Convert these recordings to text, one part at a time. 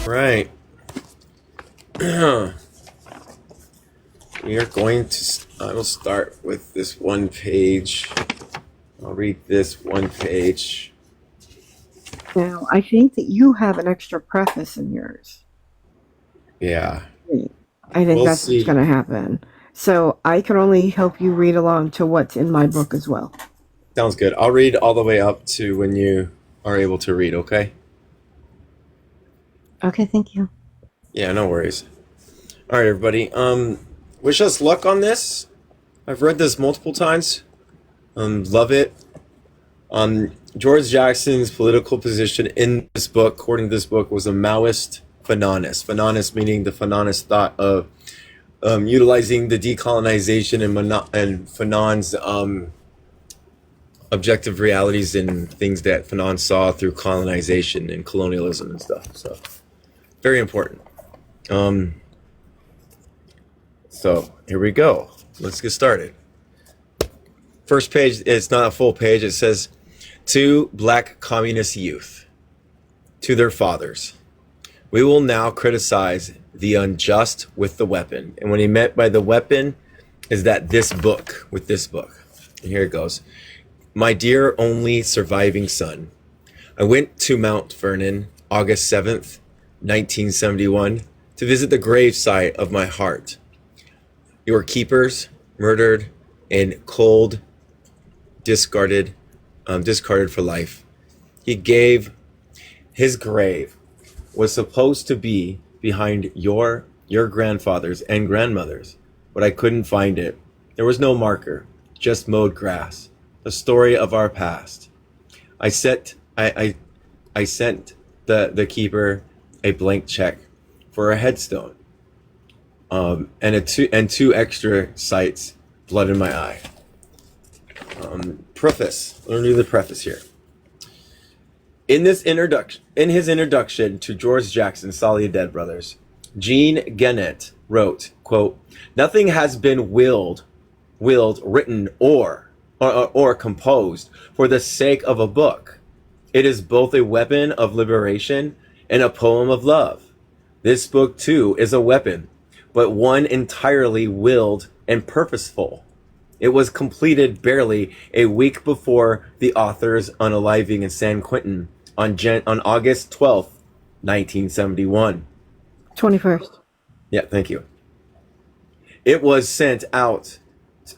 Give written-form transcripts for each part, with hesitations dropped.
Right. We are going to. I will start with this one page. I'll read this one page. Now, I think that you have an extra preface in yours. Yeah. I think We'll that's what's going see. to happen. So I can only help you read along to what's in my book as well. Sounds good. I'll read all the way up to when you are able to read, okay? Okay, thank you. Yeah, no worries. All right, everybody. Wish us luck on this. I've read this multiple times. Love it. George Jackson's political position in this book, according to this book, was a Maoist Fanonist. Fanonist meaning the Fanonist thought of utilizing the decolonization and Fanon's objective realities and things that Fanon saw through colonization and colonialism and stuff. So, very important. So, here we go. Let's get started. First page, it's not a full page. It says, to black communist youth, to their fathers, we will now criticize the unjust with the weapon. And what he meant by the weapon is that this book, with this book. And here it goes. My dear only surviving son, I went to Mount Vernon, August 7th, 1971, to visit the gravesite of my heart. Your keepers, murdered and cold, discarded for life. He gave his grave was supposed to be behind your grandfathers and grandmothers, but I couldn't find it. There was no marker, just mowed grass. The story of our past. I sent the keeper a blank check for a headstone, and two extra sites, blood in my eye. Preface. Let me do the preface here. In his introduction to George Jackson's Solid Dead Brothers, Jean Genet wrote, quote, nothing has been willed, written, or composed for the sake of a book. It is both a weapon of liberation and a poem of love. This book, too, is a weapon, but one entirely willed and purposeful. It was completed barely a week before the author's unaliving in San Quentin on August 12th, 1971. 21st. Yeah, thank you. It was sent out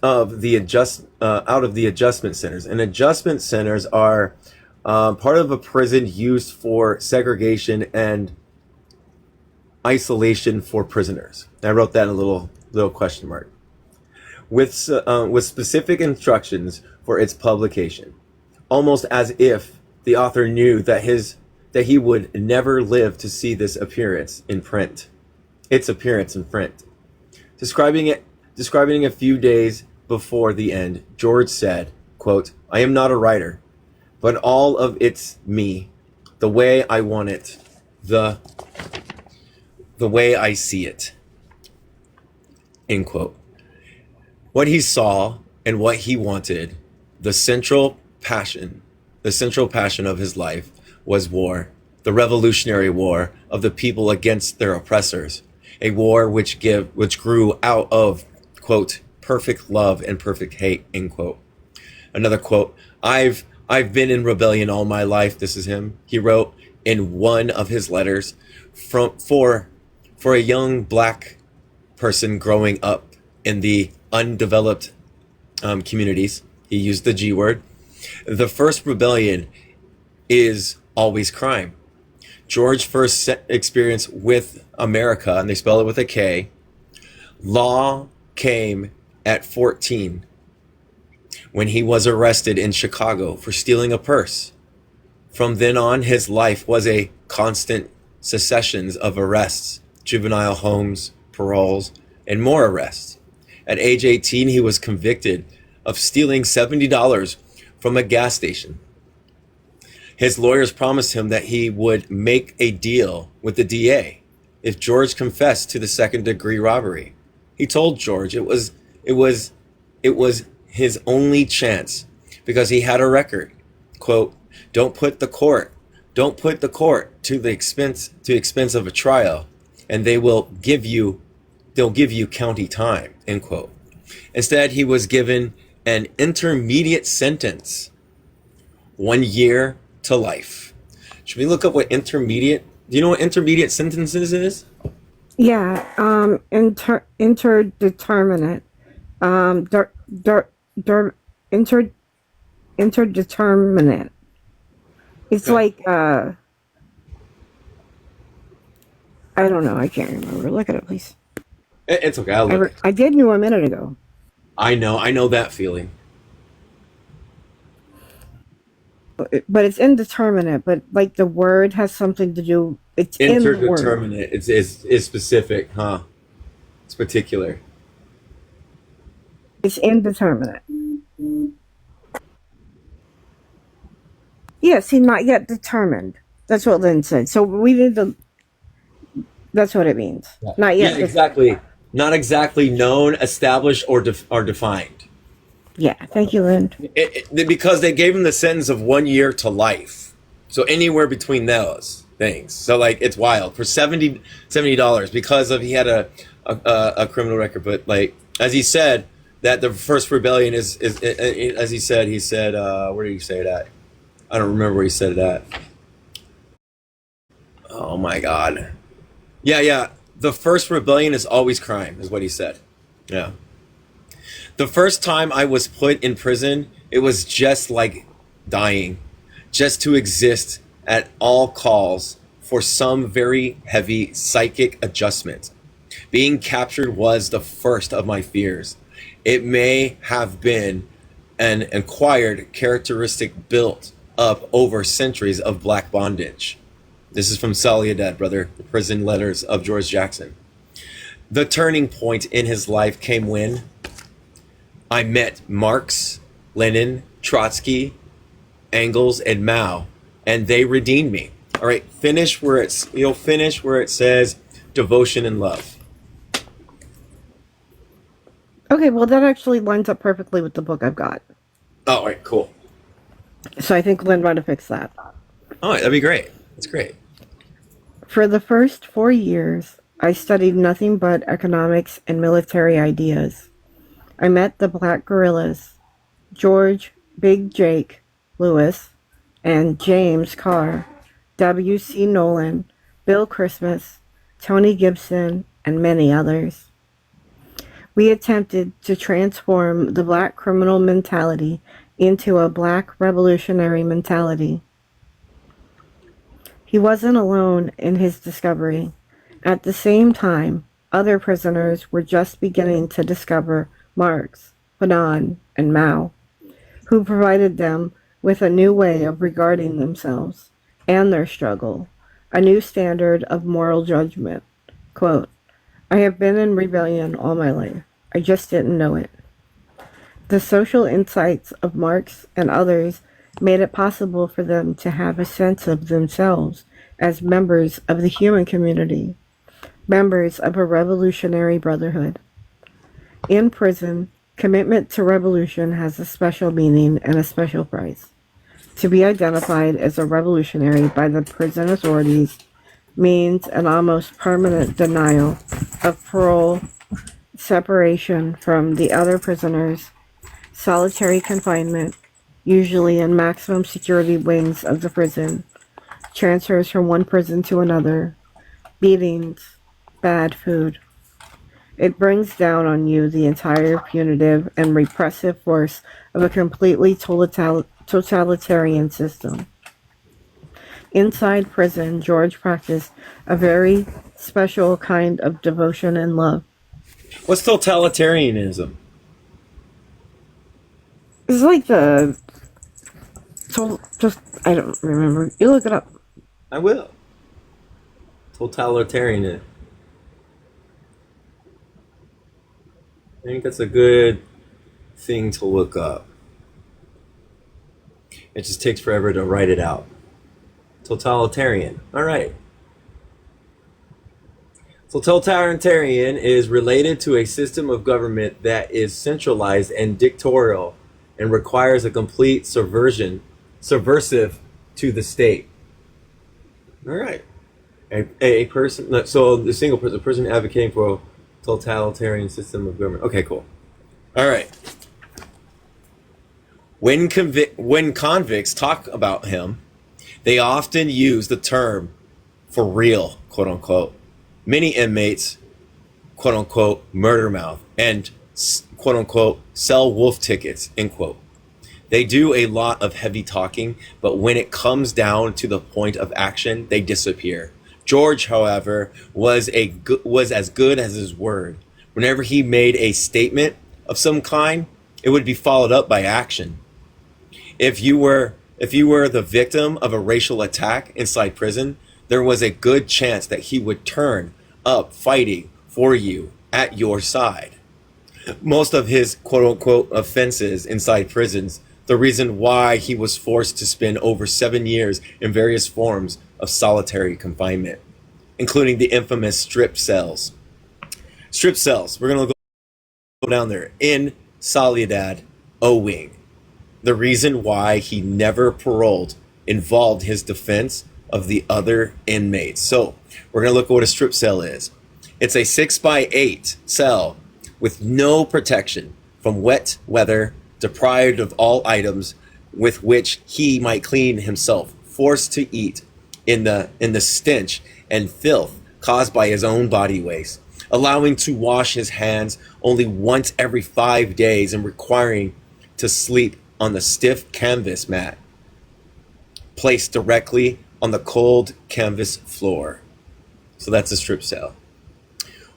of the adjustment centers, and adjustment centers are part of a prison used for segregation and isolation for prisoners. I wrote that in a little question mark with specific instructions for its publication, almost as if the author knew that he would never live to see this appearance in print. Its appearance in print. Describing a few days before the end, George said, quote, I am not a writer, but all of it's me, the way I want it, the way I see it, end quote. What he saw and what he wanted, the central passion of his life was war, the revolutionary war of the people against their oppressors, a war which grew out of, quote, perfect love and perfect hate, end quote. Another quote, I've been in rebellion all my life, this is him, he wrote in one of his letters, for a young black person growing up in the undeveloped communities. He used the G word. The first rebellion is always crime. George's first experience with America, and they spell it with a K, law came at 14 when he was arrested in Chicago for stealing a purse. From then on, his life was a constant succession of arrests, juvenile homes, paroles, and more arrests. At age 18, he was convicted of stealing $70 from a gas station. His lawyers promised him that he would make a deal with the DA if George confessed to the second-degree robbery. He told George it was his only chance because he had a record. Quote, don't put the court Don't put the court to the expense of a trial, and they'll give you county time, end quote. Instead, he was given an intermediate sentence, 1 year to life. Should we look up what intermediate? Do you know what intermediate sentences is? Yeah, interdeterminate. Der, der, der, inter, interdeterminate. It's Okay. like, I don't know. I can't remember. Look at it, please. It's okay. I'll look. I did know a minute ago. I know that feeling. But it's indeterminate. But like the word has something to do. It's in the word. Interdeterminate. It's specific, huh? It's particular. It's indeterminate. Yeah, see, not yet determined. That's what Lynn said. So we need to. That's what it means. Not Yeah, yet. exactly. Not exactly known, established, or defined. Yeah. Thank you, Lynn. Because they gave him the sentence of 1 year to life. So anywhere between those things. So like it's wild for $70 because of he had a criminal record. But like as he said that the first rebellion is as he said where did he say that? I don't remember where he said it at. Oh my God. Yeah. The first rebellion is always crime, is what he said. Yeah. The first time I was put in prison, it was just like dying, just to exist at all calls for some very heavy psychic adjustment. Being captured was the first of my fears. It may have been an acquired characteristic built up over centuries of black bondage. This is from Soledad, brother, the prison letters of George Jackson. The turning point in his life came when I met Marx, Lenin, Trotsky, Engels, and Mao, and they redeemed me. All right, you'll finish where it says devotion and love. Okay, well, that actually lines up perfectly with the book I've got. Oh, all right, cool. So I think Lynn might have fixed that. All right, that'd be great. That's great. For the first 4 years, I studied nothing but economics and military ideas. I met the Black Guerrillas, George Big Jake Lewis, and James Carr, W.C. Nolan, Bill Christmas, Tony Gibson, and many others. We attempted to transform the black criminal mentality into a black revolutionary mentality. He wasn't alone in his discovery. At the same time, other prisoners were just beginning to discover Marx, Fanon, and Mao, who provided them with a new way of regarding themselves and their struggle, a new standard of moral judgment. Quote, I have been in rebellion all my life. I just didn't know it. The social insights of Marx and others made it possible for them to have a sense of themselves as members of the human community, members of a revolutionary brotherhood. In prison, commitment to revolution has a special meaning and a special price. To be identified as a revolutionary by the prison authorities means an almost permanent denial of parole, separation from the other prisoners, solitary confinement, usually in maximum security wings of the prison, transfers from one prison to another, beatings, bad food. It brings down on you the entire punitive and repressive force of a completely totalitarian system. Inside prison, George practiced a very special kind of devotion and love. What's totalitarianism? It's like I don't remember. You look it up. I will. Totalitarian. I think that's a good thing to look up. It just takes forever to write it out. Totalitarian. All right. So totalitarian is related to a system of government that is centralized and dictatorial and requires a complete subversive to the state. All right. A person, no, so the single person, a person advocating for a totalitarian system of government. Okay, cool. All right. When convicts talk about him, they often use the term for real, quote unquote. Many inmates, quote unquote, murder mouth and quote unquote sell wolf tickets, end quote. They do a lot of heavy talking, but when it comes down to the point of action, they disappear. George, however, was as good as his word. Whenever he made a statement of some kind, it would be followed up by action. If you were the victim of a racial attack inside prison, there was a good chance that he would turn up fighting for you at your side. Most of his quote unquote offenses inside prisons, the reason why he was forced to spend over 7 years in various forms of solitary confinement, including the infamous strip cells. Strip cells, we're going to go down there in Soledad O Wing. The reason why he never paroled involved his defense of the other inmates. So we're going to look at what a strip cell is. It's a 6 by 8 cell with no protection from wet weather, deprived of all items with which he might clean himself, forced to eat in the stench and filth caused by his own body waste, allowing to wash his hands only once every 5 days, and requiring to sleep on the stiff canvas mat placed directly on the cold canvas floor. So that's a strip cell.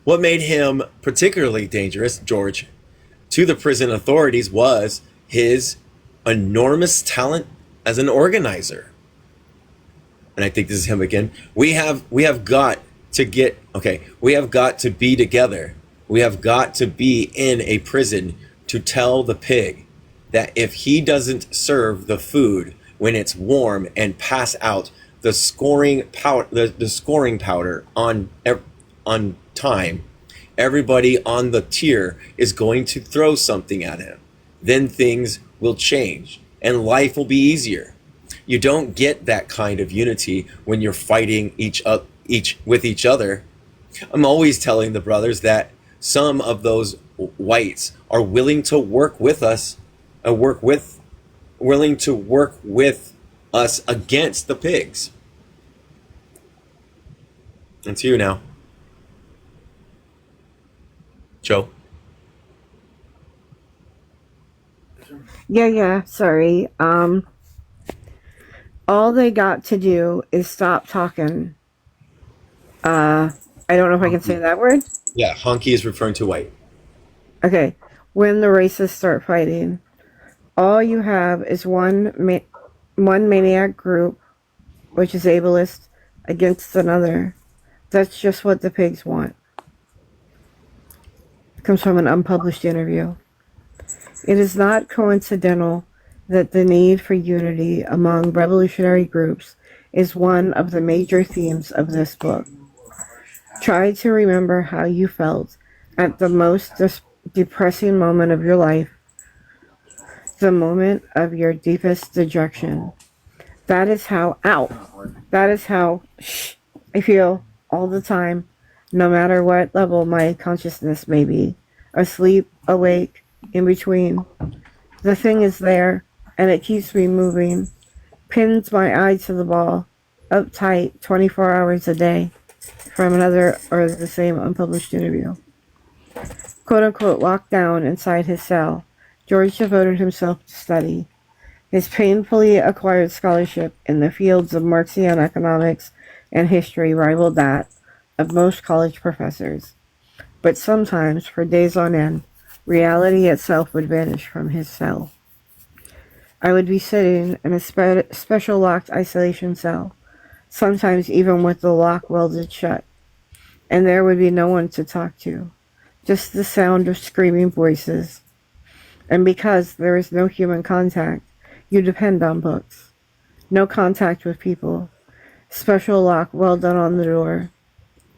What made him particularly dangerous, George, to the prison authorities was his enormous talent as an organizer. And I think this is him again. We have got to get okay. We have got to be together. We have got to be in a prison to tell the pig that if he doesn't serve the food when it's warm and pass out the scoring powder on time, everybody on the tier is going to throw something at him. Then things will change and life will be easier. You don't get that kind of unity when you're fighting with each other. I'm always telling the brothers that some of those whites are willing to work with us, willing to work with us against the pigs. It's you now, Joe. Yeah, sorry. All they got to do is stop talking. I don't know if I can say that word. Yeah, honky is referring to white. Okay. When the racists start fighting, all you have is one maniac group, which is ableist, against another. That's just what the pigs want. It comes from an unpublished interview. It is not coincidental that the need for unity among revolutionary groups is one of the major themes of this book. Try to remember how you felt at the most depressing moment of your life, the moment of your deepest dejection. That is how I feel all the time, no matter what level my consciousness may be, asleep, awake, in between. The thing is there, and it keeps me moving, pins my eye to the ball, uptight 24 hours a day, from another or the same unpublished interview. Quote unquote locked down inside his cell, George devoted himself to study. His painfully acquired scholarship in the fields of Marxian economics and history rivaled that of most college professors. But sometimes, for days on end, reality itself would vanish from his cell. I would be sitting in a special locked isolation cell, sometimes even with the lock welded shut, and there would be no one to talk to, just the sound of screaming voices. And because there is no human contact, you depend on books. No contact with people. Special lock well done on the door.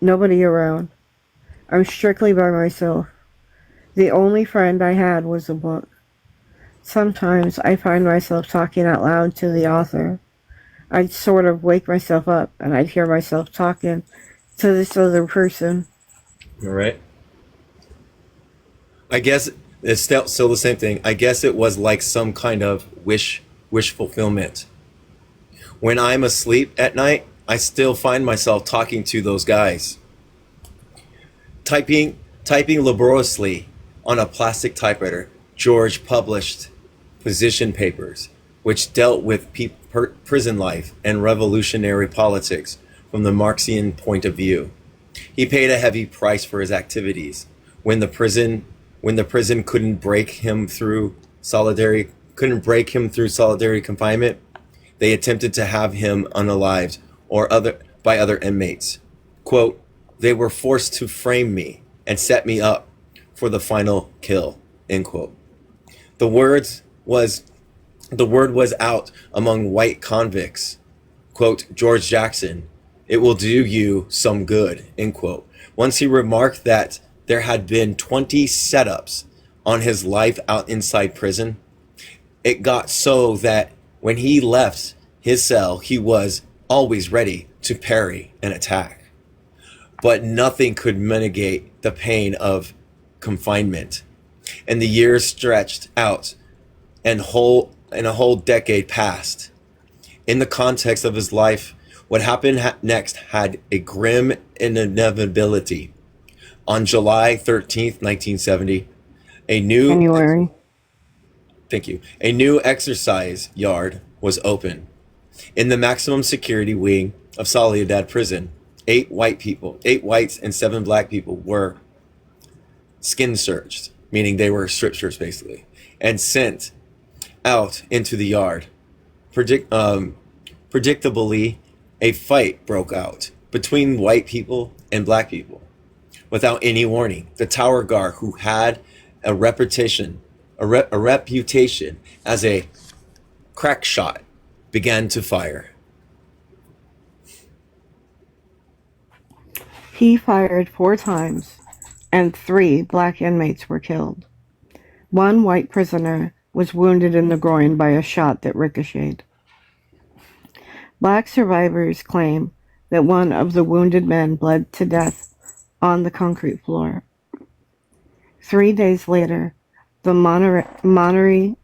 Nobody around. I'm strictly by myself. The only friend I had was a book. Sometimes I find myself talking out loud to the author. I'd sort of wake myself up and I'd hear myself talking to this other person. All right. I guess it's still the same thing. I guess it was like some kind of wish fulfillment. When I'm asleep at night, I still find myself talking to those guys, typing laboriously on a plastic typewriter. George published position papers which dealt with prison life and revolutionary politics from the Marxian point of view. He paid a heavy price for his activities. When the prison couldn't break him through solitary confinement, they attempted to have him unalived or by other inmates. Quote, they were forced to frame me and set me up for the final kill, end quote. The word was out among white convicts. Quote, George Jackson, it will do you some good, end quote. Once he remarked that there had been 20 setups on his life out inside prison, it got so that when he left his cell, he was always ready to parry an attack. But nothing could mitigate the pain of confinement. And the years stretched out and a whole decade passed. In the context of his life, what happened next had a grim inevitability. On July 13th, 1970, January. a new exercise yard was open. In the maximum security wing of Soledad Prison, 8 whites and 7 black people were skin searched, meaning they were strip searched basically, and sent out into the yard. Predictably, a fight broke out between white people and black people. Without any warning, the tower guard, who had a reputation as a crack shot, began to fire. He fired 4 times, and 3 black inmates were killed. 1 white prisoner was wounded in the groin by a shot that ricocheted. Black survivors claim that one of the wounded men bled to death on the concrete floor. 3 days later, the Monterey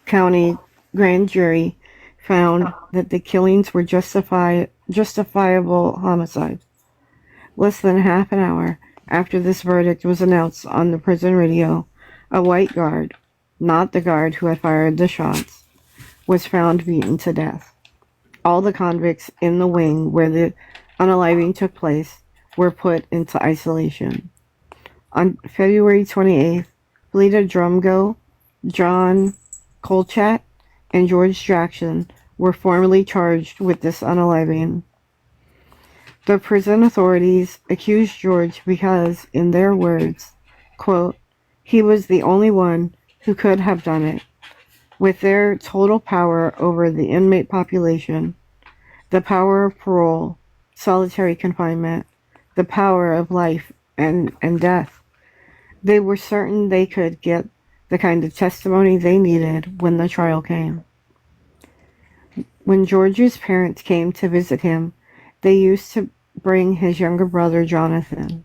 County grand jury found that the killings were justifiable homicide. Less than half an hour after this verdict was announced on the prison radio, a white guard, not the guard who had fired the shots, was found beaten to death. All the convicts in the wing where the unaliving took place were put into isolation. On February 28th, Lita Drumgo, John Kolchat, and George Jackson were formally charged with this unaliving. The prison authorities accused George because, in their words, quote, he was the only one who could have done it. With their total power over the inmate population, the power of parole, solitary confinement, the power of life and death, they were certain they could get the kind of testimony they needed when the trial came. When George's parents came to visit him, they used to bring his younger brother Jonathan.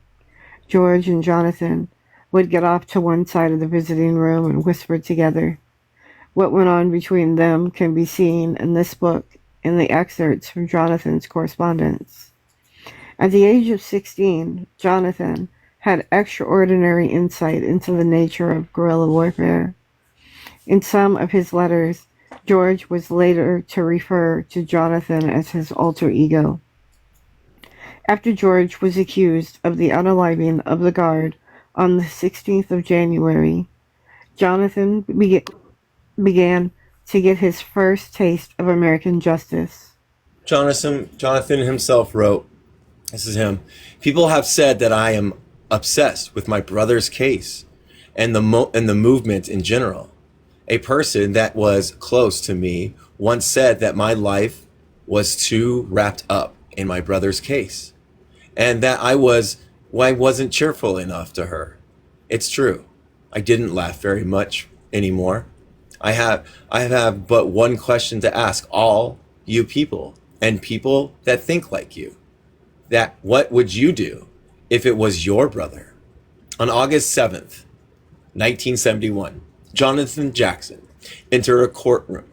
George and Jonathan would get off to one side of the visiting room and whisper together. What went on between them can be seen in this book in the excerpts from Jonathan's correspondence. At the age of 16, Jonathan had extraordinary insight into the nature of guerrilla warfare. In some of his letters, George was later to refer to Jonathan as his alter ego. After George was accused of the unaliving of the guard on the 16th of January, Jonathan began to get his first taste of American justice. Jonathan himself wrote, this is him, people have said that I am obsessed with my brother's case and the movement in general. A person that was close to me once said that my life was too wrapped up in my brother's case, and that I wasn't cheerful enough to her. It's true. I didn't laugh very much anymore. I have but one question to ask all you people and people that think like you. That what would you do if it was your brother? On August 7th, 1971, Jonathan Jackson entered a courtroom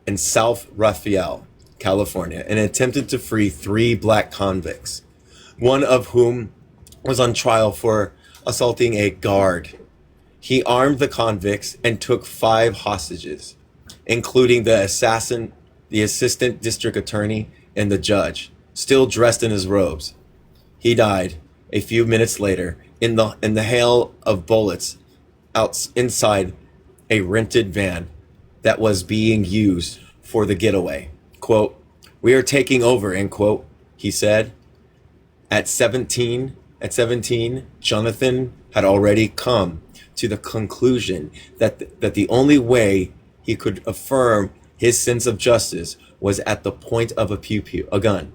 in South Raphael, California, and attempted to free three black convicts, one of whom was on trial for assaulting a guard. He armed the convicts and took five hostages, including the assassin, the assistant district attorney, and the judge, still dressed in his robes. He died a few minutes later in the hail of bullets inside a rented van that was being used for the getaway. Quote, "We are taking over," end quote, he said. At 17, Jonathan had already come to the conclusion that the only way he could affirm his sense of justice was at the point of a gun.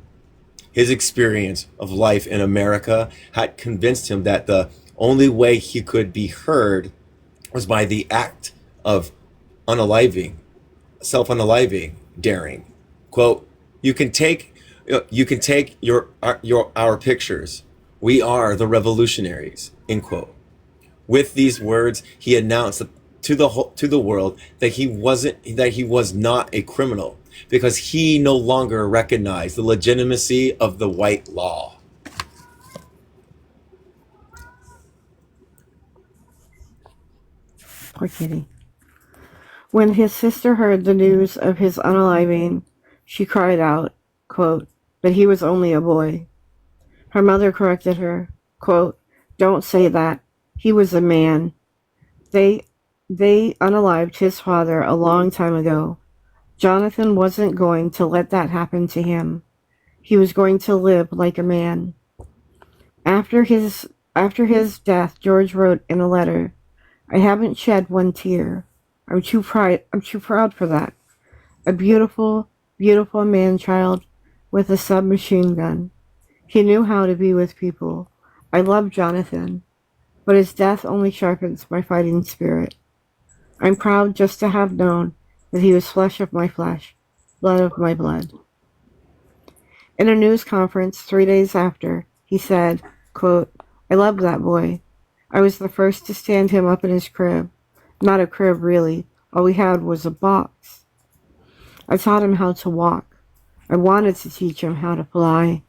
His experience of life in America had convinced him that the only way he could be heard was by the act of unaliving, self-unaliving, daring. Quote, you can take our pictures. We are the revolutionaries, end quote. With these words, he announced to the world that he was not a criminal, because he no longer recognized the legitimacy of the white law. Poor kitty. When his sister heard the news of his unaliving, she cried out, quote, "But he was only a boy." Her mother corrected her, quote, "Don't say that. He was a man. They unalived his father a long time ago. Jonathan wasn't going to let that happen to him. He was going to live like a man." After his death, George wrote in a letter, "I haven't shed one tear. I'm too proud for that. A beautiful, beautiful man-child with a submachine gun. He knew how to be with people. I love Jonathan, but his death only sharpens my fighting spirit. I'm proud just to have known that he was flesh of my flesh, blood of my blood." In a news conference 3 days after, he said, quote, "I loved that boy. I was the first to stand him up in his crib. Not a crib, really. All we had was a box. I taught him how to walk. I wanted to teach him how to fly.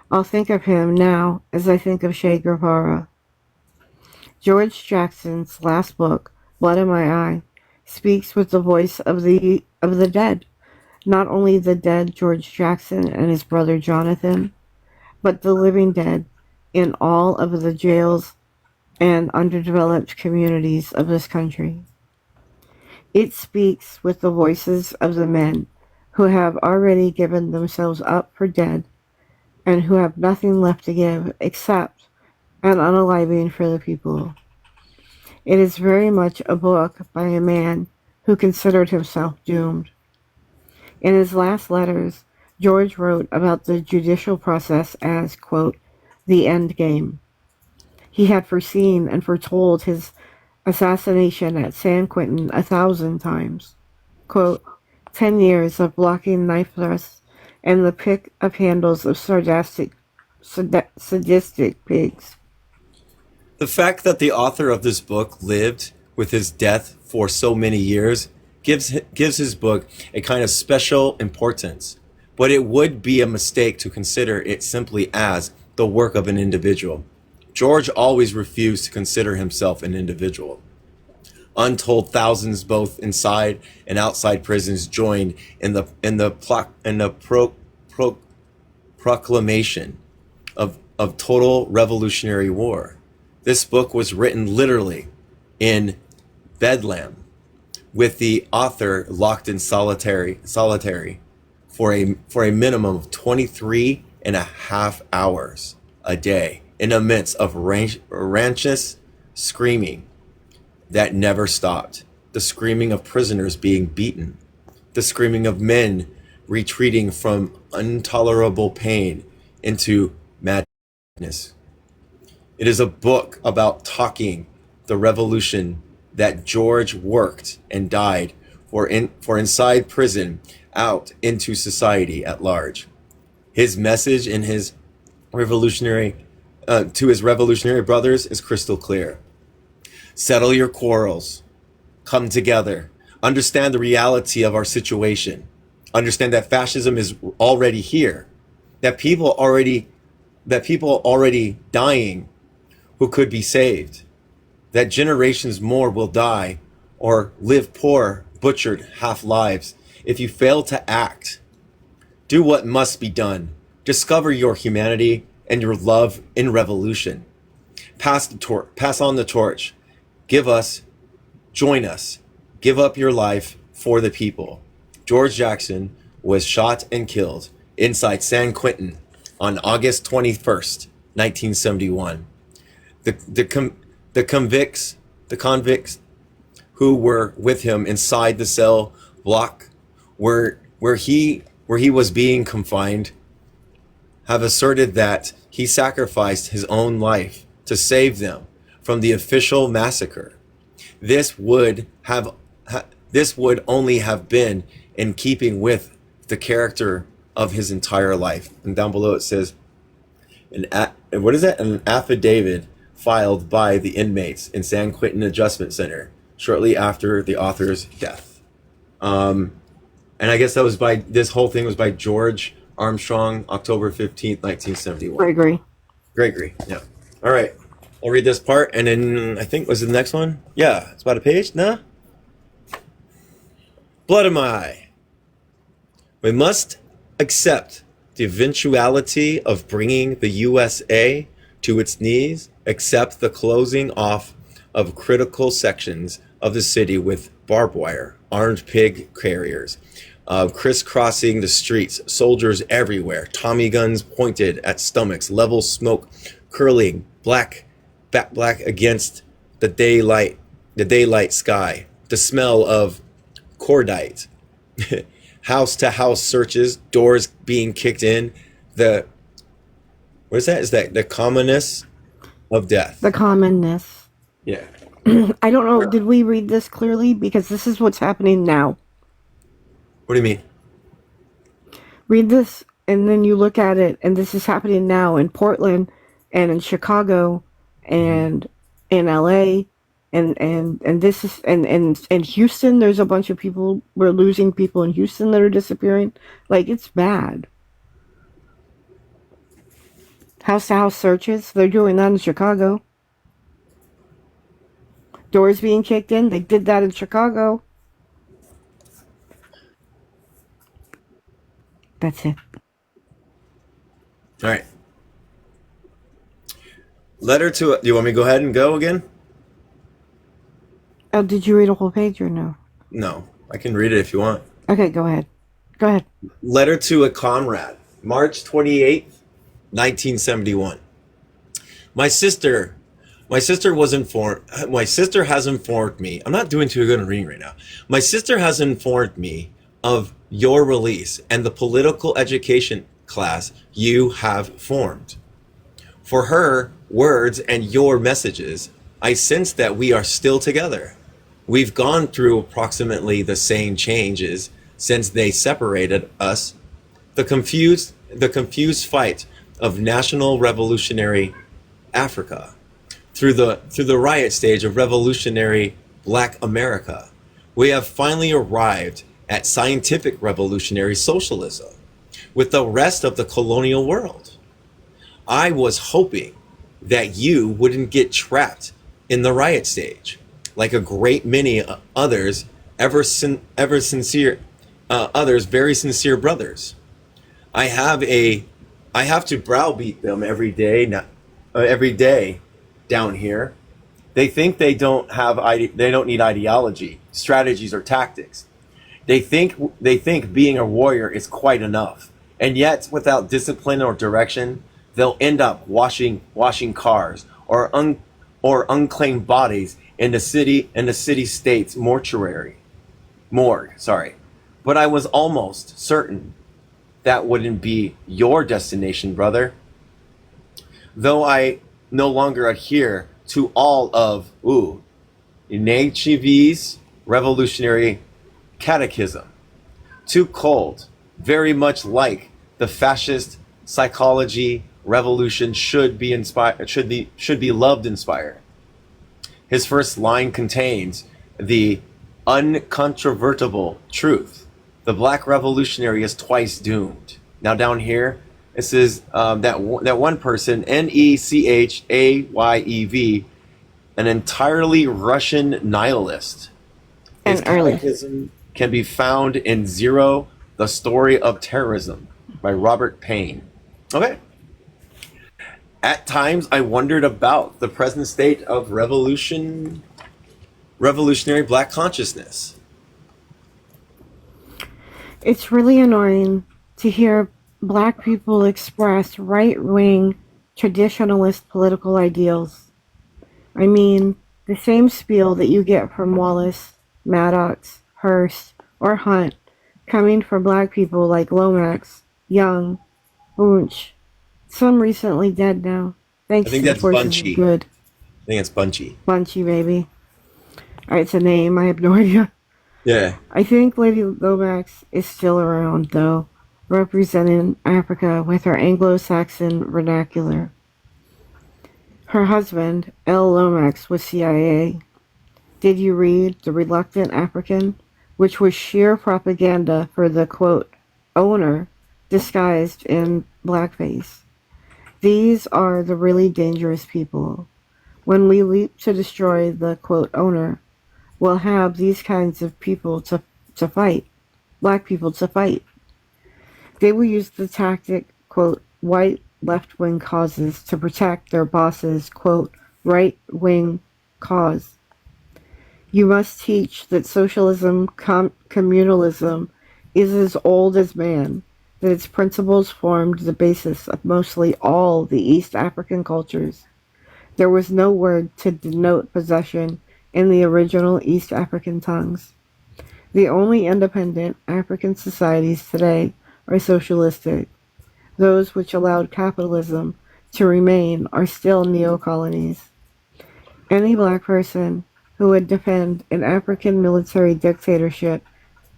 I'll think of him now as I think of Che Guevara." George Jackson's last book, Blood in My Eye, speaks with the voice of the dead. Not only the dead George Jackson and his brother Jonathan, but the living dead in all of the jails and underdeveloped communities of this country. It speaks with the voices of the men who have already given themselves up for dead and who have nothing left to give except an unaliving for the people. It is very much a book by a man who considered himself doomed. In his last letters, George wrote about the judicial process as, quote, "the end game." He had foreseen and foretold his assassination at San Quentin 1,000 times. Quote, 10 years of blocking knife thrusts and the pick of handles of sadistic pigs. The fact that the author of this book lived with his death for so many years gives his book a kind of special importance, but it would be a mistake to consider it simply as the work of an individual. George always refused to consider himself an individual. Untold thousands, both inside and outside prisons, joined in the proclamation of total revolutionary war. This book was written literally in Bedlam, with the author locked in solitary for a minimum of 23 and a half hours a day, in the midst of raucous screaming that never stopped. The screaming of prisoners being beaten, the screaming of men retreating from intolerable pain into madness. It is a book about talking the revolution that George worked and died for inside prison out into society at large. His message in his revolutionary to his revolutionary brothers is crystal clear. Settle your quarrels. Come together. Understand the reality of our situation. Understand that fascism is already here. That people already dying who could be saved. That generations more will die or live poor, butchered half lives if you fail to act. Do what must be done. Discover your humanity and your love in revolution. Pass on the torch. Join us. Give up your life for the people. George Jackson was shot and killed inside San Quentin on August 21st, 1971. The convicts who were with him inside the cell block where he was being confined have asserted that he sacrificed his own life to save them from the official massacre. This would only have been in keeping with the character of his entire life. And down below it says, an affidavit filed by the inmates in San Quentin Adjustment Center shortly after the author's death. And I guess this whole thing was by George Armstrong, October 15th, 1971. Gregory, yeah. All right, I'll read this part, and then I think, was it the next one? Yeah, it's about a page, nah? Blood in my eye. We must accept the eventuality of bringing the USA to its knees, accept the closing off of critical sections of the city with barbed wire, armed pig carriers, crisscrossing the streets, soldiers everywhere, Tommy guns pointed at stomachs, level smoke curling black against the daylight sky, the smell of cordite, house to house searches, doors being kicked in, the commonness of death. The commonness. Yeah. I don't know, did we read this clearly? Because this is what's happening now. What do you mean? Read this, and then you look at it, and this is happening now in Portland, and in Chicago, and in LA, and this is and Houston. There's a bunch of people. We're losing people in Houston that are disappearing. Like, it's bad. House to house searches. They're doing that in Chicago. Doors being kicked in. They did that in Chicago. That's it. All right. Letter to... Do you want me to go ahead and go again? Oh, did you read a whole page or no? No. I can read it if you want. Okay, go ahead. Go ahead. Letter to a comrade. March 28th, 1971. My sister has informed me. I'm not doing too good in reading right now. My sister has informed me of your release and the political education class you have formed. For her words and your messages, I sense that we are still together. We've gone through approximately the same changes since they separated us. The confused fight of national revolutionary Africa through the riot stage of revolutionary Black America. We have finally arrived at scientific revolutionary socialism with the rest of the colonial world. I was hoping that you wouldn't get trapped in the riot stage like a great many others, very sincere brothers. I have to browbeat them every day down here. They think they don't need ideology, strategies, or tactics. They think being a warrior is quite enough, and yet without discipline or direction, they'll end up washing cars or unclaimed bodies in the city state's morgue. But I was almost certain that wouldn't be your destination, brother. Though I no longer adhere to all of Nietzsche's revolutionary catechism. Too cold, very much like the fascist psychology revolution should be loved inspired. His first line contains the uncontrovertible truth. The black revolutionary is twice doomed. Now down here, it says that one person, Nechayev, an entirely Russian nihilist. His And early. catechism can be found in Zero, The Story of Terrorism by Robert Payne. Okay. At times, I wondered about the present state of revolutionary black consciousness. It's really annoying to hear black people express right-wing traditionalist political ideals. I mean, the same spiel that you get from Wallace, Maddox, Hearst, or Hunt coming from black people like Lomax, Young, Bunch, some recently dead now. Thanks I think to the that's forces of Bunchy. good. I think it's Bunchy. Bunchy, baby. It's a name, I have no idea. Yeah. I think Lady Lomax is still around, though, representing Africa with her Anglo-Saxon vernacular. Her husband, L. Lomax, was CIA. Did you read The Reluctant African, which was sheer propaganda for the, quote, owner, disguised in blackface? These are the really dangerous people. When we leap to destroy the, quote, owner, we'll have these kinds of people to fight, black people to fight. They will use the tactic, quote, white left-wing causes to protect their boss's, quote, right-wing cause. You must teach that socialism, communalism is as old as man, that its principles formed the basis of mostly all the East African cultures. There was no word to denote possession in the original East African tongues. The only independent African societies today are socialistic. Those which allowed capitalism to remain are still neo-colonies. Any black person who would defend an African military dictatorship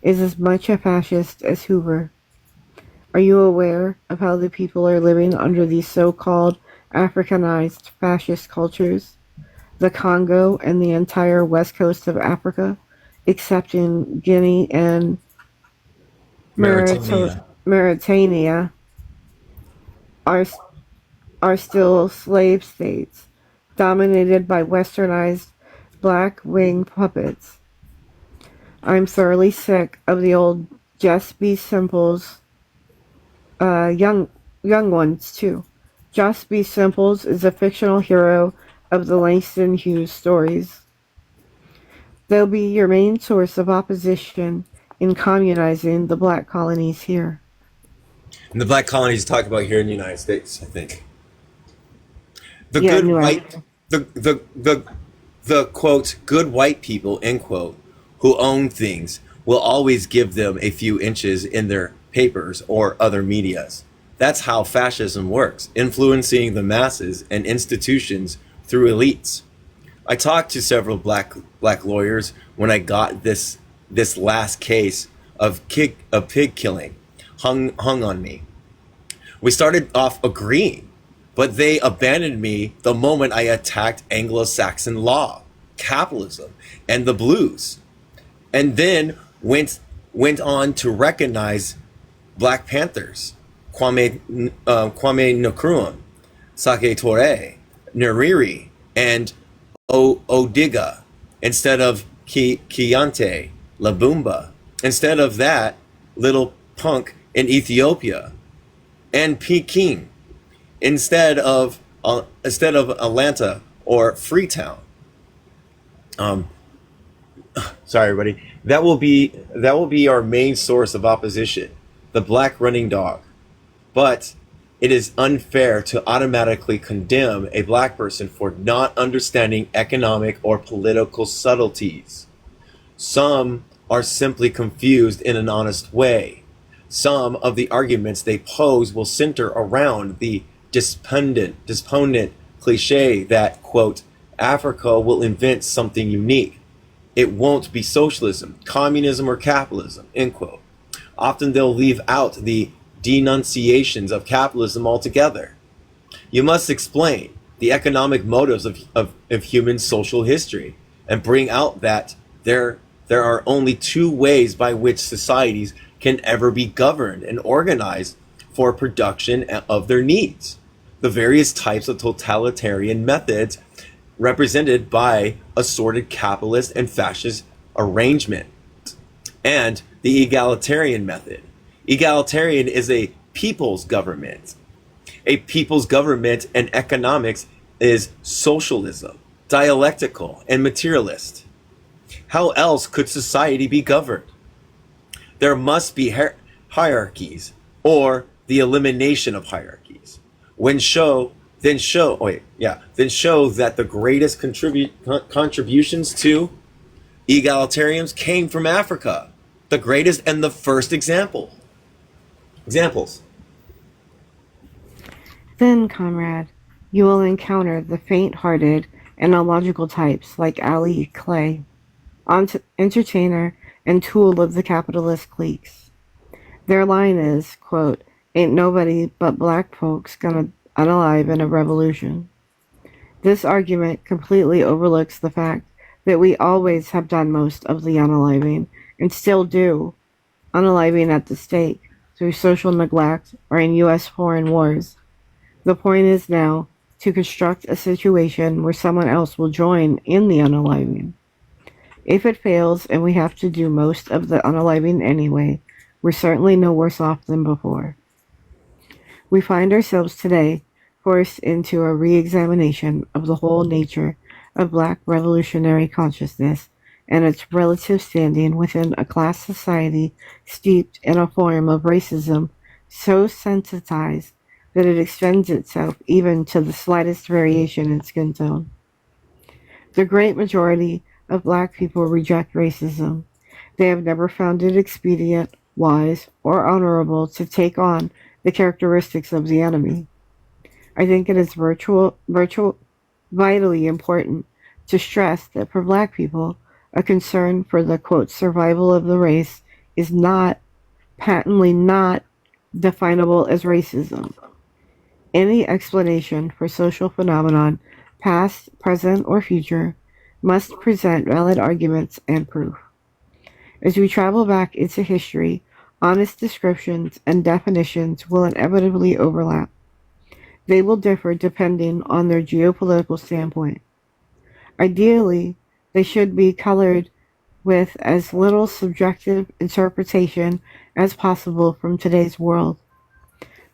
is as much a fascist as Hoover. Are you aware of how the people are living under these so-called Africanized fascist cultures? The Congo and the entire west coast of Africa, except in Guinea and Mauritania, are still slave states, dominated by westernized black wing puppets. I'm thoroughly sick of the old Just Be Simples, young ones too. Just Be Simples is a fictional hero of the Langston Hughes stories. They'll be your main source of opposition in communizing the black colonies here. And the black colonies talk about here in the United States, I think. The Yeah, good New white, Africa. the quote, good white people, end quote, who own things will always give them a few inches in their papers or other medias. That's how fascism works, influencing the masses and institutions through elites. I talked to several black lawyers when I got this last case of pig killing hung on me. We started off agreeing, but they abandoned me the moment I attacked Anglo-Saxon law, capitalism, and the blues, and then went on to recognize Black Panthers, Kwame Nkrumah, Sake Toure, Nyerere, and Odiga, instead of Kiyante, Labumba, instead of that little punk in Ethiopia, and Peking, instead of Atlanta or Freetown. Sorry, everybody. That will be our main source of opposition, the black running dog. But it is unfair to automatically condemn a black person for not understanding economic or political subtleties. Some are simply confused in an honest way. Some of the arguments they pose will center around the despondent cliche that, quote, Africa will invent something unique. It won't be socialism, communism, or capitalism, end quote. Often they'll leave out the denunciations of capitalism altogether. You must explain the economic motives of human social history and bring out that there are only two ways by which societies can ever be governed and organized for production of their needs. The various types of totalitarian methods represented by assorted capitalist and fascist arrangement, and the egalitarian method. Egalitarian is a people's government. A people's government and economics is socialism, dialectical, and materialist. How else could society be governed? There must be hierarchies or the elimination of hierarchies. Then show that the greatest contributions to egalitarians came from Africa. The greatest and the first examples. Then, comrade, you will encounter the faint-hearted and illogical types like Ali Clay, entertainer and tool of the capitalist cliques. Their line is, quote, "Ain't nobody but black folks gonna unalive in a revolution." This argument completely overlooks the fact that we always have done most of the unaliving, and still do, unaliving at the stake, through social neglect or in U.S. foreign wars. The point is now to construct a situation where someone else will join in the unaliving. If it fails and we have to do most of the unaliving anyway, we're certainly no worse off than before. We find ourselves today forced into a re-examination of the whole nature of black revolutionary consciousness and its relative standing within a class society steeped in a form of racism so sensitized that it extends itself even to the slightest variation in skin tone. The great majority of black people reject racism. They have never found it expedient, wise, or honorable to take on the characteristics of the enemy. I think it is vitally important to stress that for black people, a concern for the, quote, survival of the race is not, patently not, definable as racism. Any explanation for social phenomenon, past, present, or future, must present valid arguments and proof. As we travel back into history, honest descriptions and definitions will inevitably overlap. They will differ depending on their geopolitical standpoint. Ideally, they should be colored with as little subjective interpretation as possible from today's world.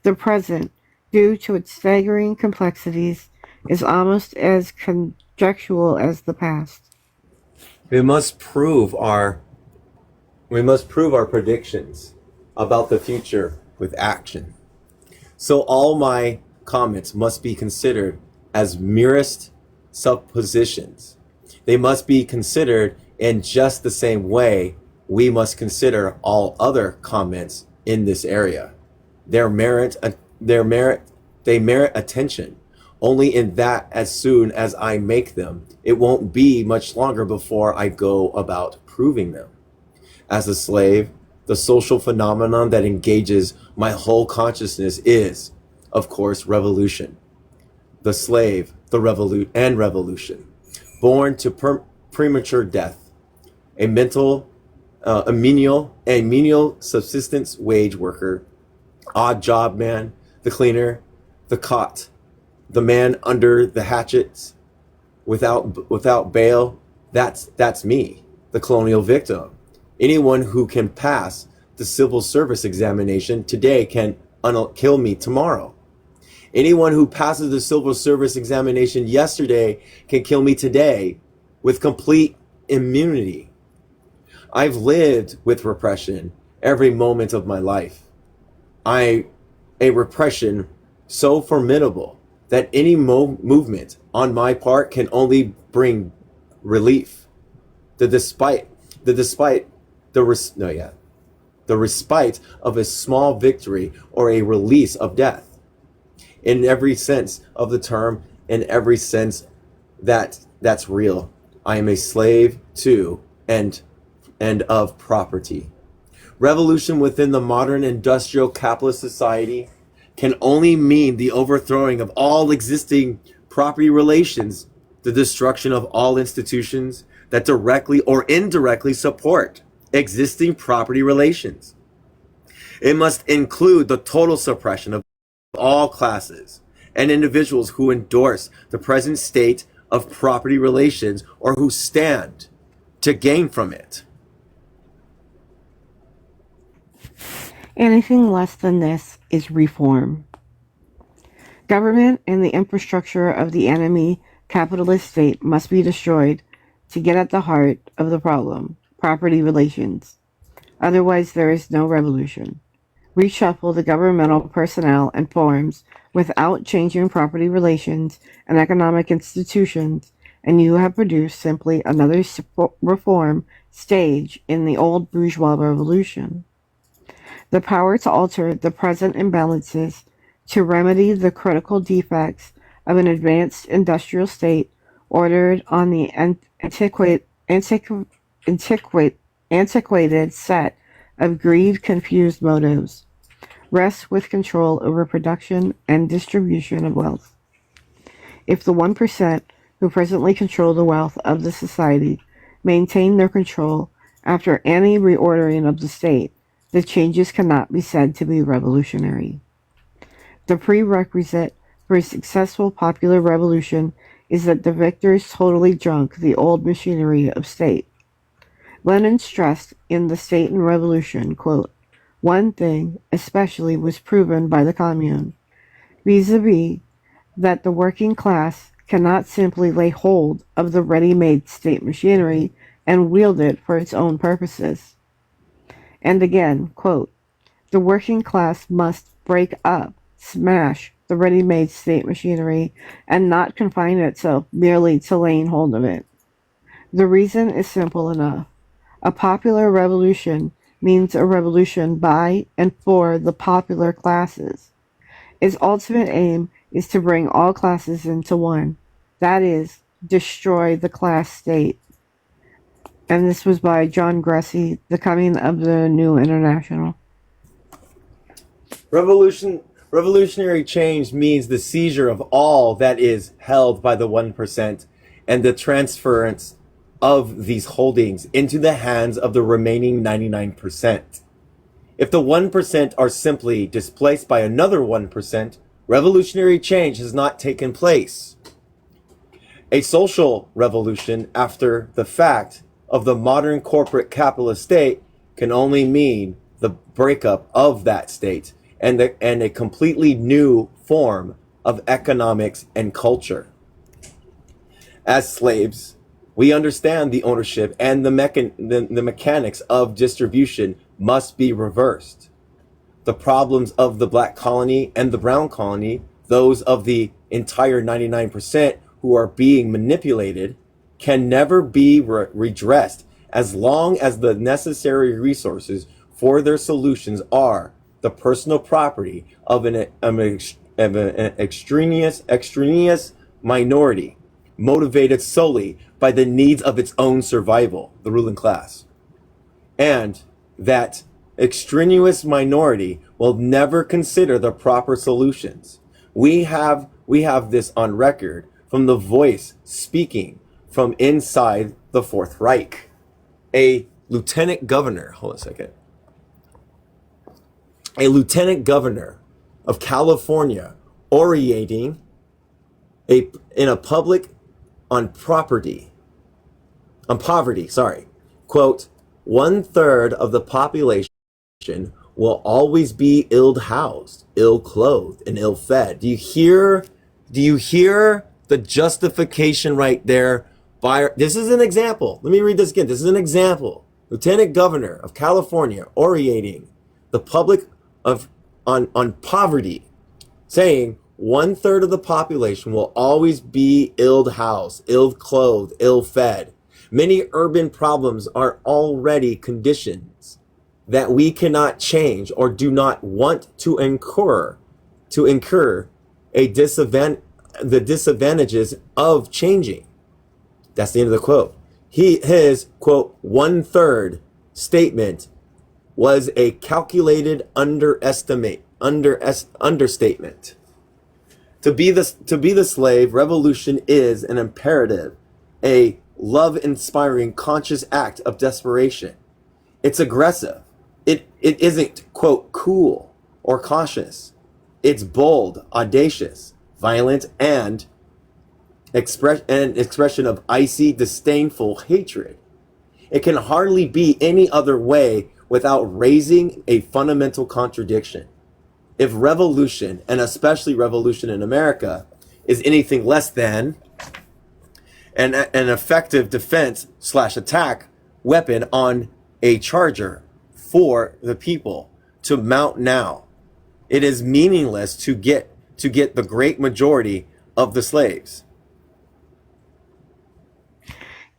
The present, due to its staggering complexities, is almost as conjectural as the past. We must prove our predictions about the future with action. So all my comments must be considered as merest suppositions. They must be considered in just the same way we must consider all other comments in this area. They merit attention. Only in that as soon as I make them, it won't be much longer before I go about proving them. As a slave, the social phenomenon that engages my whole consciousness is, of course, revolution. The slave, the revolution. Born to premature death. A menial subsistence wage worker, odd job man, the cleaner, the cot, the man under the hatchets, without bail. That's me, the colonial victim. Anyone who can pass the civil service examination today can kill me tomorrow. Anyone who passes the civil service examination yesterday can kill me today with complete immunity. I've lived with repression every moment of my life. A repression so formidable that any movement on my part can only bring relief. The respite of a small victory or a release of death. In every sense of the term, in every sense that that's real. I am a slave to and of property. Revolution within the modern industrial capitalist society can only mean the overthrowing of all existing property relations, the destruction of all institutions that directly or indirectly support existing property relations. It must include the total suppression of all classes and individuals who endorse the present state of property relations or who stand to gain from it. Anything less than this is reform. Government and the infrastructure of the enemy capitalist state must be destroyed to get at the heart of the problem, property relations. Otherwise, there is no revolution. Reshuffle the governmental personnel and forms without changing property relations and economic institutions, and you have produced simply another reform stage in the old bourgeois revolution. The power to alter the present imbalances, to remedy the critical defects of an advanced industrial state ordered on the antiquated set of greed-confused motives, rests with control over production and distribution of wealth. If the 1% who presently control the wealth of the society maintain their control after any reordering of the state, the changes cannot be said to be revolutionary. The prerequisite for a successful popular revolution is that the victors totally junk the old machinery of state. Lenin stressed in The State and Revolution, quote, "One thing especially was proven by the Commune, vis-a-vis that the working class cannot simply lay hold of the ready-made state machinery and wield it for its own purposes." And again, quote, "The working class must break up, smash the ready-made state machinery and not confine itself merely to laying hold of it. The reason is simple enough. A popular revolution means a revolution by and for the popular classes. Its ultimate aim is to bring all classes into one. That is, destroy the class state." And this was by John Gressy, The Coming of the New International. Revolutionary change means the seizure of all that is held by the 1% and the transference of these holdings into the hands of the remaining 99%. If the 1% are simply displaced by another 1%, revolutionary change has not taken place. A social revolution after the fact of the modern corporate capitalist state can only mean the breakup of that state and a completely new form of economics and culture. As slaves, we understand the ownership and the mechanics of distribution must be reversed. The problems of the black colony and the brown colony, those of the entire 99% who are being manipulated, can never be redressed as long as the necessary resources for their solutions are the personal property of an extraneous minority motivated solely by the needs of its own survival, the ruling class. And that extraneous minority will never consider the proper solutions. We have this on record from the voice speaking from inside the Fourth Reich. A lieutenant governor of California orating in a public on poverty, quote, "1/3 of the population will always be ill-housed, ill-clothed, and ill-fed." Do you hear the justification right there? This is an example. Let me read this again. This is an example. Lieutenant Governor of California orating the public on poverty, saying 1/3 of the population will always be ill-housed, ill-clothed, ill-fed. Many urban problems are already conditions that we cannot change or do not want to incur the disadvantages of changing. That's the end of the quote. His quote 1/3 statement was a calculated understatement. To be the slave, revolution is an imperative, a love-inspiring, conscious act of desperation. It's aggressive. It isn't quote cool or cautious. It's bold, audacious, violent, and expression of icy, disdainful hatred. It can hardly be any other way without raising a fundamental contradiction. If revolution, and especially revolution in America, is anything less than an effective defense / attack weapon on a charger for the people to mount now, it is meaningless to get the great majority of the slaves.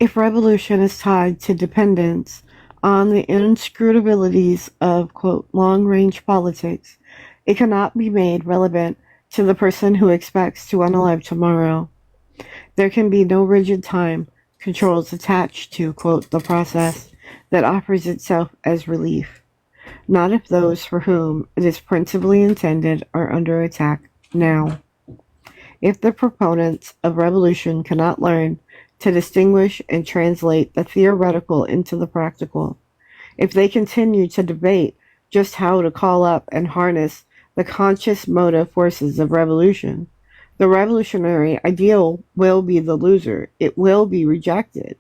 If revolution is tied to dependence on the inscrutabilities of, quote, long-range politics, it cannot be made relevant to the person who expects to unalive tomorrow. There can be no rigid time controls attached to, quote, the process that offers itself as relief, not if those for whom it is principally intended are under attack now. If the proponents of revolution cannot learn to distinguish and translate the theoretical into the practical, if they continue to debate just how to call up and harness the conscious motive forces of revolution, the revolutionary ideal will be the loser. It will be rejected.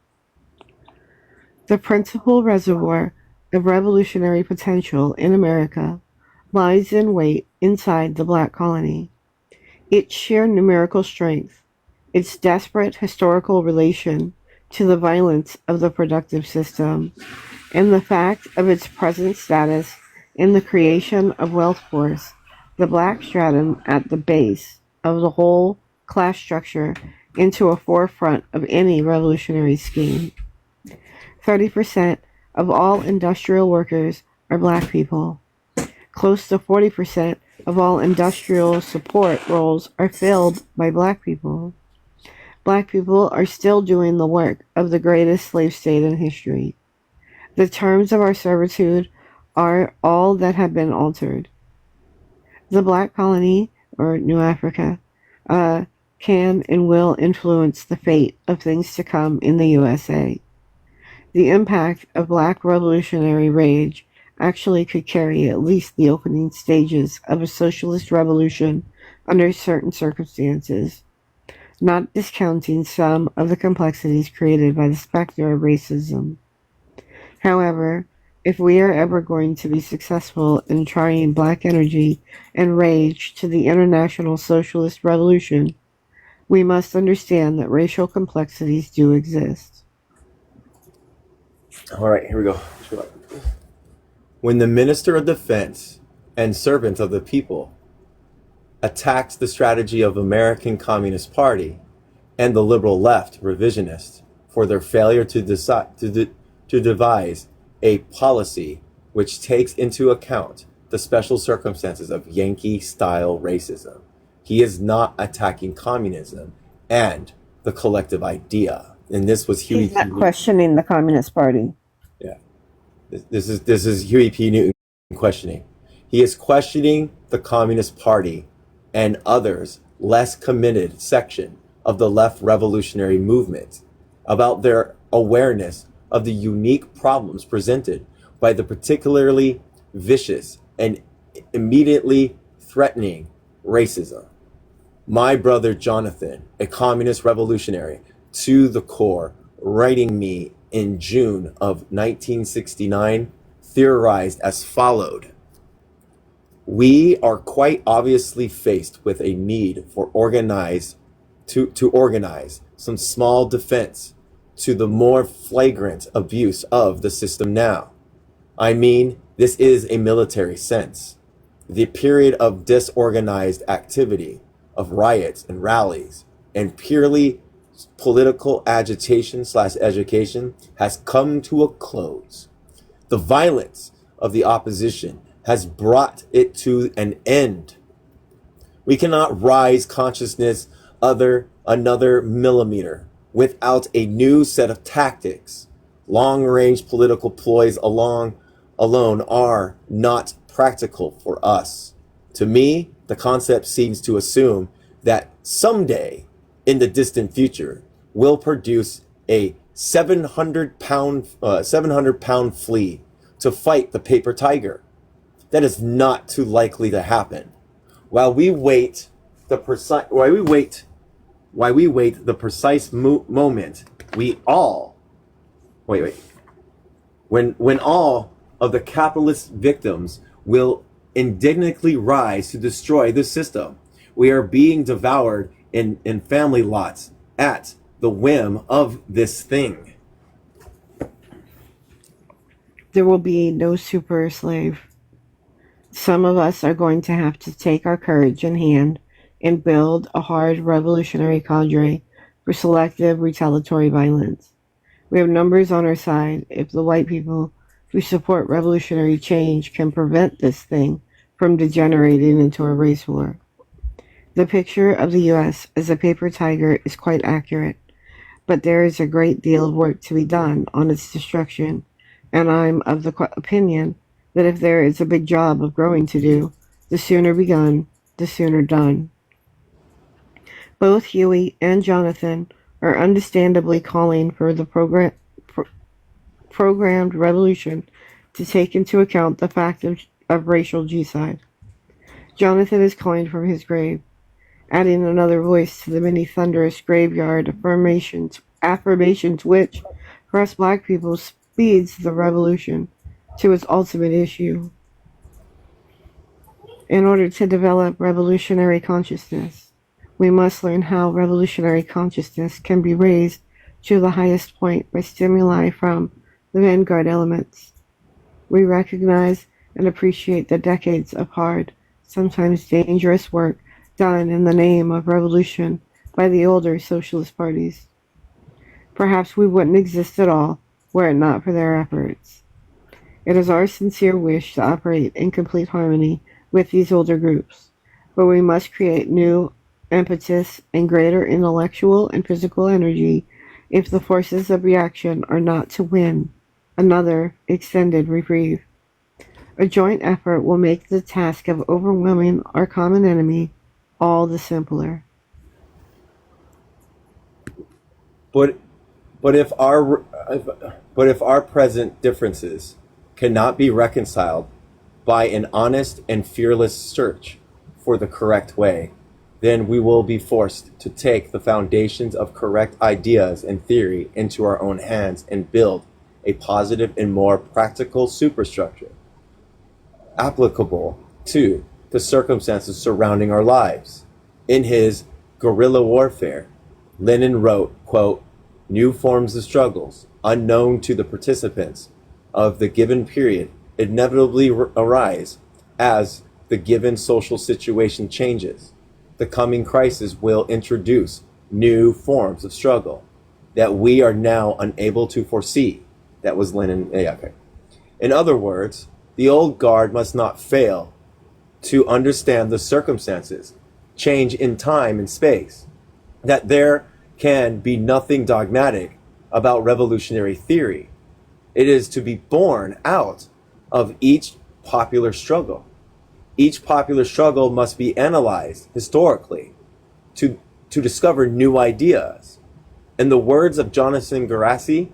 The principal reservoir of revolutionary potential in America lies in wait inside the black colony. Its sheer numerical strength, its desperate historical relation to the violence of the productive system, and the fact of its present status in the creation of wealth force, the black stratum at the base of the whole class structure into a forefront of any revolutionary scheme. 30% of all industrial workers are black people. Close to 40% of all industrial support roles are filled by black people. Black people are still doing the work of the greatest slave state in history. The terms of our servitude are all that have been altered. The black colony, or New Africa, can and will influence the fate of things to come in the USA. The impact of black revolutionary rage actually could carry at least the opening stages of a socialist revolution under certain circumstances, not discounting some of the complexities created by the specter of racism. However, if we are ever going to be successful in trying black energy and rage to the international socialist revolution, we must understand that racial complexities do exist. All right, here we go. When the Minister of Defense and servant of the people attacked the strategy of American Communist Party and the liberal left revisionists for their failure to devise a policy which takes into account the special circumstances of Yankee-style racism, he is not attacking communism and the collective idea. And this was Huey. He's not questioning the Communist Party. Yeah, this is Huey P. Newton questioning. He is questioning the Communist Party and others less committed section of the left revolutionary movement about their awareness of the unique problems presented by the particularly vicious and immediately threatening racism. My brother Jonathan, a communist revolutionary to the core, writing me in June of 1969, theorized as followed. We are quite obviously faced with a need for to organize some small defense to the more flagrant abuse of the system now. I mean, this is a military sense. The period of disorganized activity, of riots and rallies, and purely political agitation / education has come to a close. The violence of the opposition has brought it to an end. We cannot rise consciousness another millimeter without a new set of tactics. Long-range political ploys alone are not practical for us. To me, the concept seems to assume that someday in the distant future we'll produce a 700-pound flea to fight the paper tiger. That is not too likely to happen. While we wait the precise moment, we all wait. When all of the capitalist victims will indignantly rise to destroy the system, we are being devoured in family lots at the whim of this thing. There will be no super slave. Some of us are going to have to take our courage in hand and build a hard revolutionary cadre for selective retaliatory violence. We have numbers on our side. If the white people who support revolutionary change can prevent this thing from degenerating into a race war. The picture of the U.S. as a paper tiger is quite accurate, but there is a great deal of work to be done on its destruction, and I'm of the opinion that if there is a big job of growing to do, the sooner begun, the sooner done. Both Huey and Jonathan are understandably calling for the programmed revolution to take into account the fact of racial genocide. Jonathan is calling from his grave, adding another voice to the many thunderous graveyard affirmations which, for us black people, speeds the revolution to its ultimate issue. In order to develop revolutionary consciousness, we must learn how revolutionary consciousness can be raised to the highest point by stimuli from the vanguard elements. We recognize and appreciate the decades of hard, sometimes dangerous work done in the name of revolution by the older socialist parties. Perhaps we wouldn't exist at all were it not for their efforts. It is our sincere wish to operate in complete harmony with these older groups, but we must create new impetus and greater intellectual and physical energy if the forces of reaction are not to win another extended reprieve. A joint effort will make the task of overwhelming our common enemy all the simpler. But if our present differences cannot be reconciled by an honest and fearless search for the correct way, then we will be forced to take the foundations of correct ideas and theory into our own hands and build a positive and more practical superstructure applicable to the circumstances surrounding our lives. In his Guerrilla Warfare, Lenin wrote, quote, "New forms of struggles, unknown to the participants of the given period, inevitably arise as the given social situation changes. The coming crisis will introduce new forms of struggle that we are now unable to foresee." That was Lenin. Yeah, okay. In other words, the old guard must not fail to understand the circumstances, change in time and space, that there can be nothing dogmatic about revolutionary theory. It is to be born out of each popular struggle. Each popular struggle must be analyzed historically to discover new ideas. In the words of Jonathan Garassi,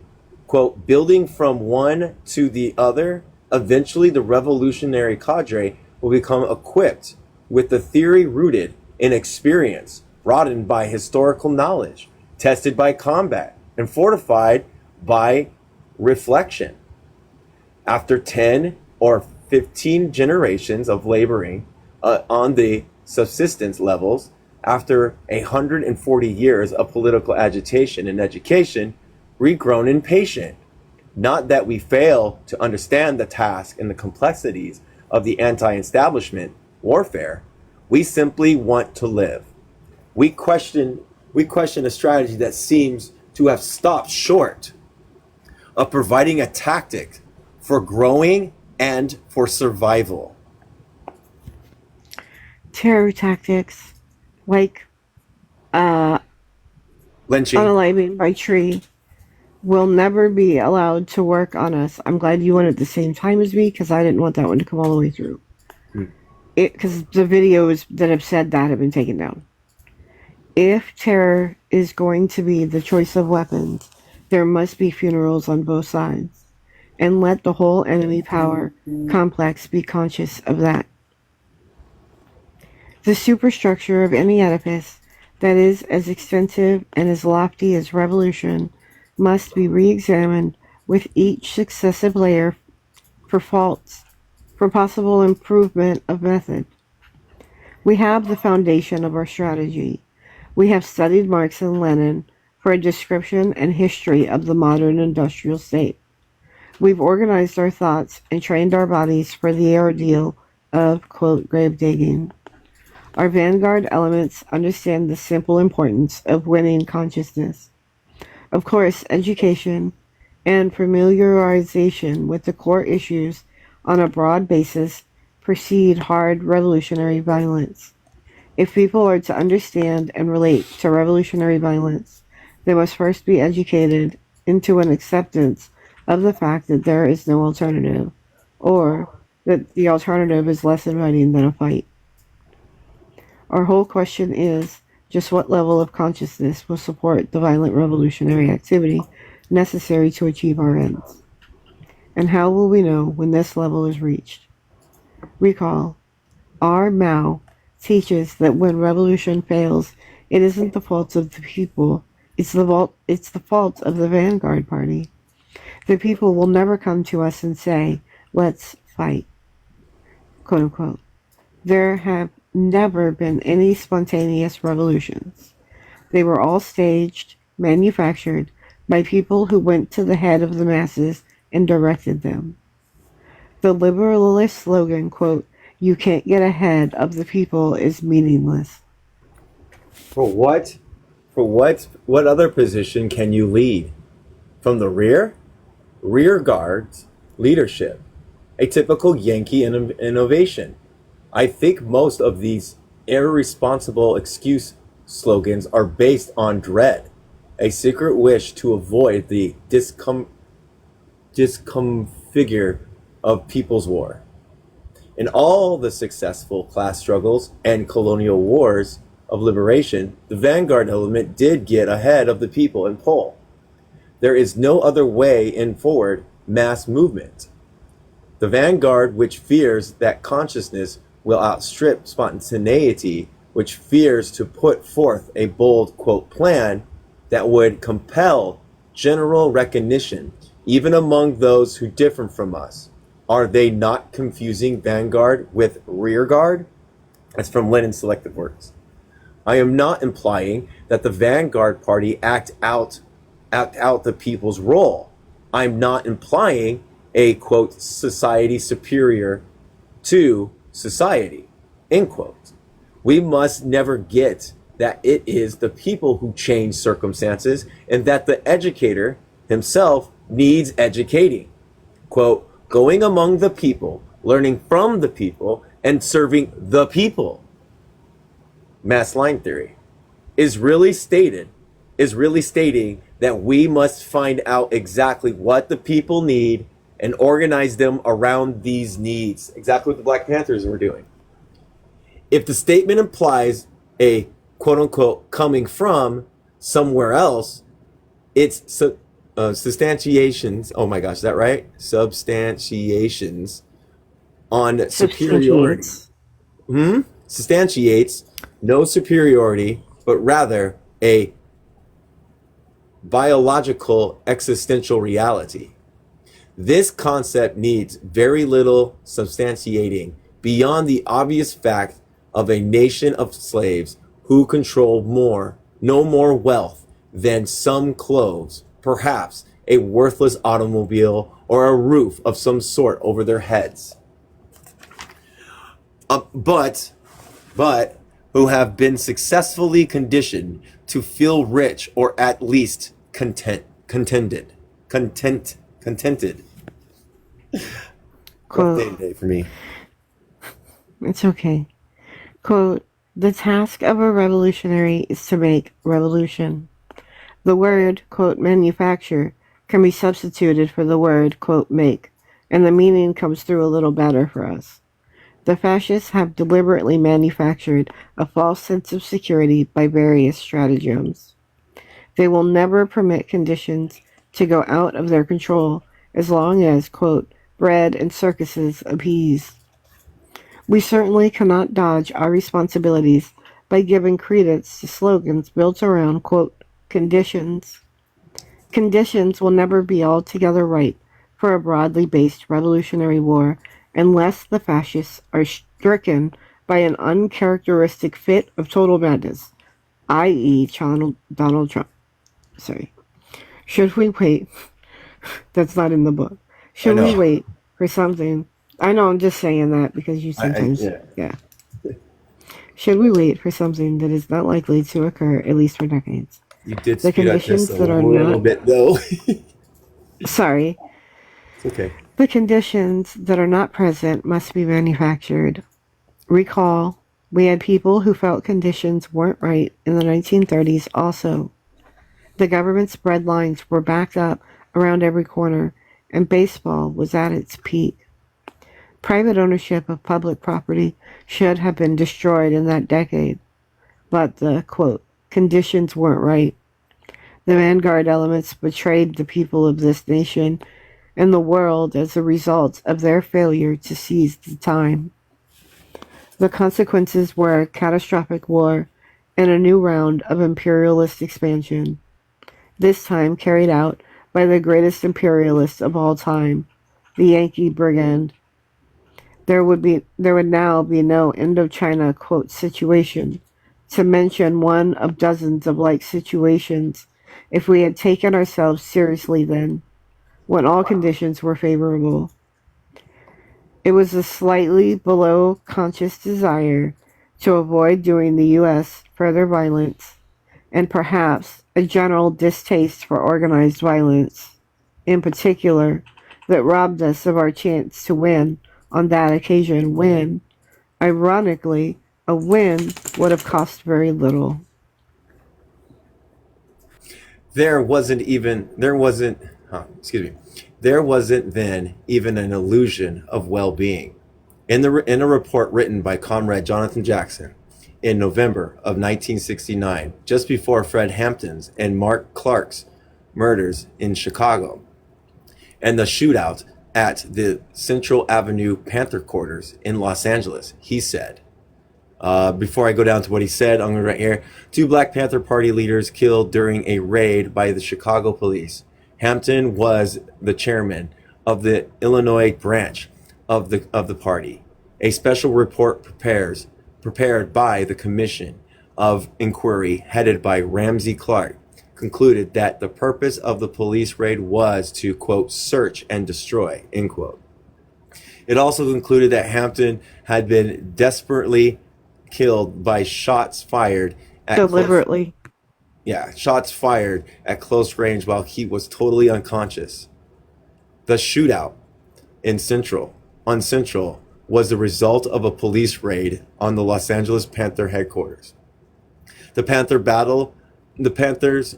quote, "Building from one to the other, eventually the revolutionary cadre will become equipped with the theory rooted in experience, broadened by historical knowledge, tested by combat, and fortified by reflection. After 10 or 15 generations of laboring on the subsistence levels, after 140 years of political agitation and education, we've grown impatient. Not that we fail to understand the task and the complexities of the anti-establishment warfare. We simply want to live. We question a strategy that seems to have stopped short of providing a tactic for growing and for survival. Terror tactics like Lynching. unaliving by tree will never be allowed to work on us. I'm glad you went at the same time as me because I didn't want that one to come all the way through. Hmm. Because the videos that have said that have been taken down. If terror is going to be the choice of weapons, there must be funerals on both sides. And let the whole enemy power complex be conscious of that. The superstructure of any edifice that is as extensive and as lofty as revolution must be re-examined with each successive layer for faults, for possible improvement of method. We have the foundation of our strategy. We have studied Marx and Lenin for a description and history of the modern industrial state. We've organized our thoughts and trained our bodies for the ordeal of, quote, grave digging. Our vanguard elements understand the simple importance of winning consciousness. Of course, education and familiarization with the core issues on a broad basis precede hard revolutionary violence. If people are to understand and relate to revolutionary violence, they must first be educated into an acceptance of the fact that there is no alternative, or that the alternative is less inviting than a fight. Our whole question is just what level of consciousness will support the violent revolutionary activity necessary to achieve our ends? And how will we know when this level is reached? Recall, our Mao teaches that when revolution fails, it isn't the fault of the people, it's the fault of the vanguard party. The people will never come to us and say, let's fight, quote unquote. There have never been any spontaneous revolutions. They were all staged, manufactured by people who went to the head of the masses and directed them. The liberalist slogan, quote, you can't get ahead of the people is meaningless. For what? For what other position can you lead? From the rear? Rear guards, leadership. A typical Yankee innovation. I think most of these irresponsible excuse slogans are based on dread, a secret wish to avoid the discomfigure of people's war. In all the successful class struggles and colonial wars of liberation, the vanguard element did get ahead of the people in poll. There is no other way in forward mass movement. The vanguard, which fears that consciousness will outstrip spontaneity, which fears to put forth a bold, quote, plan that would compel general recognition, even among those who differ from us. Are they not confusing vanguard with rearguard? That's from Lenin's Selected Works. I am not implying that the vanguard party act out the people's role. I'm not implying a, quote, society superior to society, end quote. We must never get that it is the people who change circumstances and that the educator himself needs educating. Quote, going among the people, learning from the people, and serving the people. Mass line theory is really stating that we must find out exactly what the people need and organize them around these needs. Exactly what the Black Panthers were doing. If the statement implies a quote unquote coming from somewhere else, it's substantiations. Oh my gosh, is that right? Substantiations on superiority. Substantiates no superiority, but rather a biological existential reality. This concept needs very little substantiating beyond the obvious fact of a nation of slaves who control no more wealth than some clothes, perhaps a worthless automobile or a roof of some sort over their heads. But who have been successfully conditioned to feel rich or at least contented. Quote, day for me. it's okay. Quote, the task of a revolutionary is to make revolution. The word, quote, manufacture can be substituted for the word, quote, make, and the meaning comes through a little better for us. The fascists have deliberately manufactured a false sense of security by various stratagems. They will never permit conditions to go out of their control as long as, quote, bread and circuses appease. We certainly cannot dodge our responsibilities by giving credence to slogans built around, quote, conditions. Conditions will never be altogether right for a broadly based revolutionary war unless the fascists are stricken by an uncharacteristic fit of total madness, i.e., Donald Trump. Sorry. Should we wait? That's not in the book. I Should we know. wait for something? I know I'm just saying that because you sometimes, Yeah. yeah. Should we wait for something that is not likely to occur at least for decades? You did The speed up just conditions a that are little not, bit, though. sorry, It's okay. the conditions that are not present must be manufactured. Recall, we had people who felt conditions weren't right in the 1930s also. The government's breadlines were backed up around every corner, and baseball was at its peak. Private ownership of public property should have been destroyed in that decade, but the, quote, conditions weren't right. The vanguard elements betrayed the people of this nation and the world as a result of their failure to seize the time. The consequences were a catastrophic war and a new round of imperialist expansion, this time carried out by the greatest imperialist of all time, the Yankee Brigand. There would now be no Indochina, quote, situation, to mention one of dozens of like situations if we had taken ourselves seriously then, when all conditions were favorable. It was a slightly below conscious desire to avoid doing the U.S. further violence, and perhaps a general distaste for organized violence, in particular, that robbed us of our chance to win on that occasion when, ironically, a win would have cost very little. There wasn't there wasn't then even an illusion of well-being. In a report written by Comrade Jonathan Jackson in November of 1969, just before Fred Hampton's and Mark Clark's murders in Chicago and the shootout at the Central Avenue Panther quarters in Los Angeles, he said, before I go down to what he said, I'm going to write here. 2 Black Panther Party leaders killed during a raid by the Chicago police. Hampton was the chairman of the Illinois branch of the party. A special report prepared by the Commission of Inquiry headed by Ramsey Clark concluded that the purpose of the police raid was to, quote, search and destroy, end quote. It also concluded that Hampton had been desperately killed by shots fired at Deliberately. shots fired at close range while he was totally unconscious. The shootout on Central was the result of a police raid on the Los Angeles Panther headquarters. The Panthers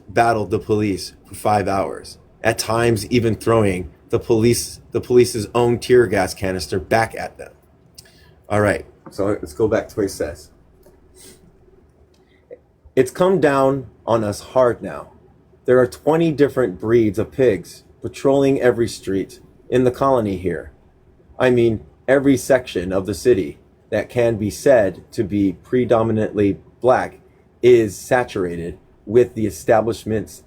battled the police for 5 hours, at times even throwing the police's own tear gas canister back at them. All right, so let's go back to what he says. It's come down on us hard now. There are 20 different breeds of pigs patrolling every street in the colony here. I mean, every section of the city that can be said to be predominantly black is saturated with the establishment's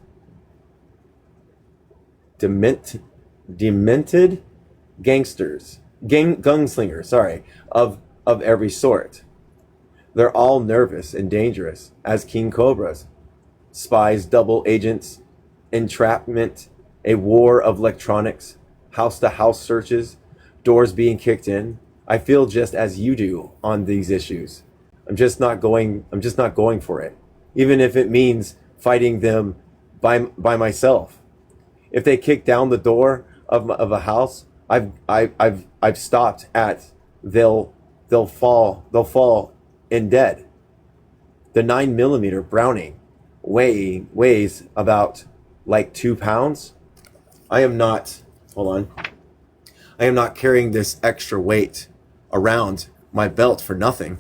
demented gunslingers, of every sort. They're all nervous and dangerous as king cobras, spies, double agents, entrapment, a war of electronics, house-to-house searches, doors being kicked in. I feel just as you do on these issues. I'm just not going for it, even if it means fighting them by myself. If they kick down the door of a house, I've stopped at they'll fall in dead. The 9mm Browning weighs about like 2 pounds. I am not, hold on, I am not carrying this extra weight around my belt for nothing.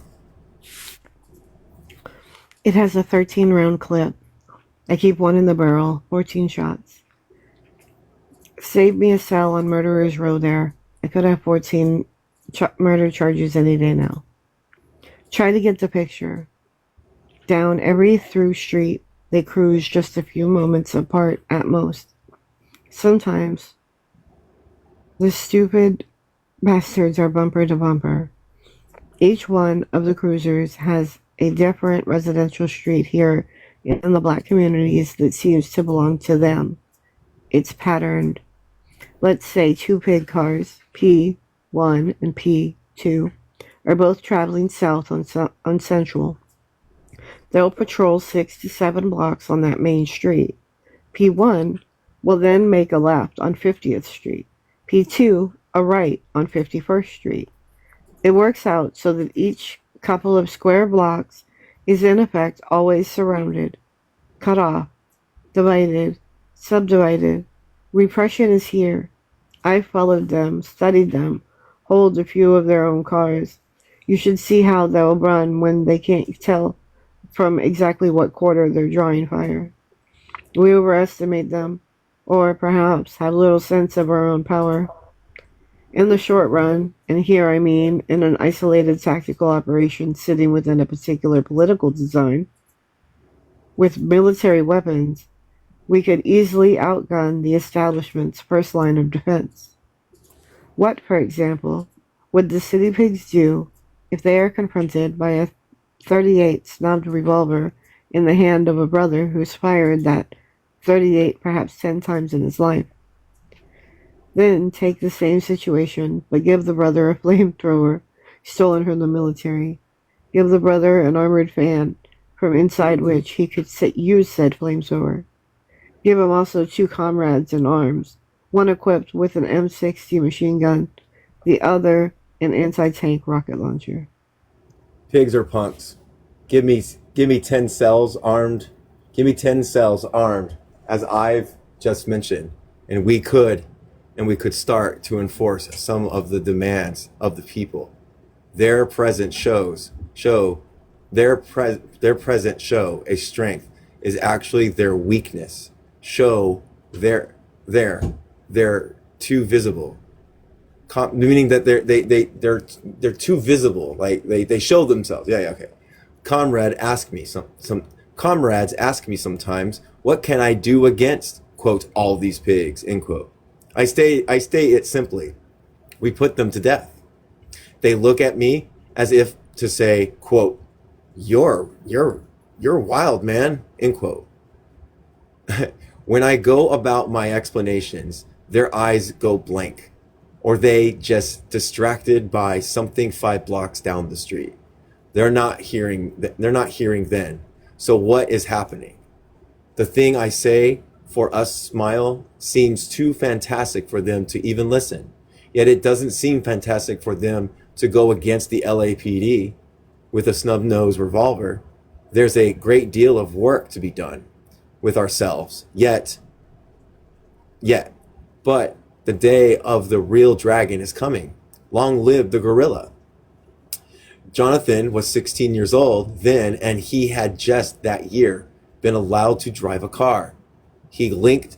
It has a 13 round clip. I keep one in the barrel, 14 shots. Save me a cell on Murderer's Row there. I could have 14 murder charges any day now. Try to get the picture. Down every through street, they cruise just a few moments apart at most. Sometimes the stupid bastards are bumper to bumper. Each one of the cruisers has a different residential street here in the black communities that seems to belong to them. It's patterned. Let's say 2 pig cars, P1 and P2, are both traveling south on Central. They'll patrol 6 to 7 blocks on that main street. P1 will then make a left on 50th Street. P2 a right on 51st Street. It works out so that each couple of square blocks is in effect always surrounded, cut off, divided, subdivided. Repression is here. I've followed them, studied them, hold a few of their own cars. You should see how they'll run when they can't tell from exactly what quarter they're drawing fire. We overestimate them, or perhaps have little sense of our own power. In the short run, and here I mean in an isolated tactical operation sitting within a particular political design, with military weapons, we could easily outgun the establishment's first line of defense. What, for example, would the city pigs do if they are confronted by a .38 snubbed revolver in the hand of a brother who's fired that .38 perhaps 10 times in his life? Then take the same situation, but give the brother a flamethrower stolen from the military. Give the brother an armored fan from inside which he could use said flamethrower. Give him also 2 comrades in arms, one equipped with an M60 machine gun, the other an anti-tank rocket launcher. Pigs are punks. Give me 10 cells armed. Give me 10 cells armed, as I've just mentioned, and we could start to enforce some of the demands of the people. Their present show a strength is actually their weakness. Show they're too visible. Meaning that they're too visible. Like they show themselves. Yeah, okay. Comrades ask me sometimes, what can I do against, quote, all these pigs, end quote. I state it simply. We put them to death. They look at me as if to say, quote, you're wild, man, end quote. When I go about my explanations, their eyes go blank, or they just distracted by something 5 blocks down the street. They're not hearing then. So what is happening? The thing I say for us smile seems too fantastic for them to even listen. Yet it doesn't seem fantastic for them to go against the LAPD with a snub-nosed revolver. There's a great deal of work to be done with ourselves. Yet, but the day of the real dragon is coming. Long live the gorilla. Jonathan was 16 years old then, and he had just that year been allowed to drive a car. He liked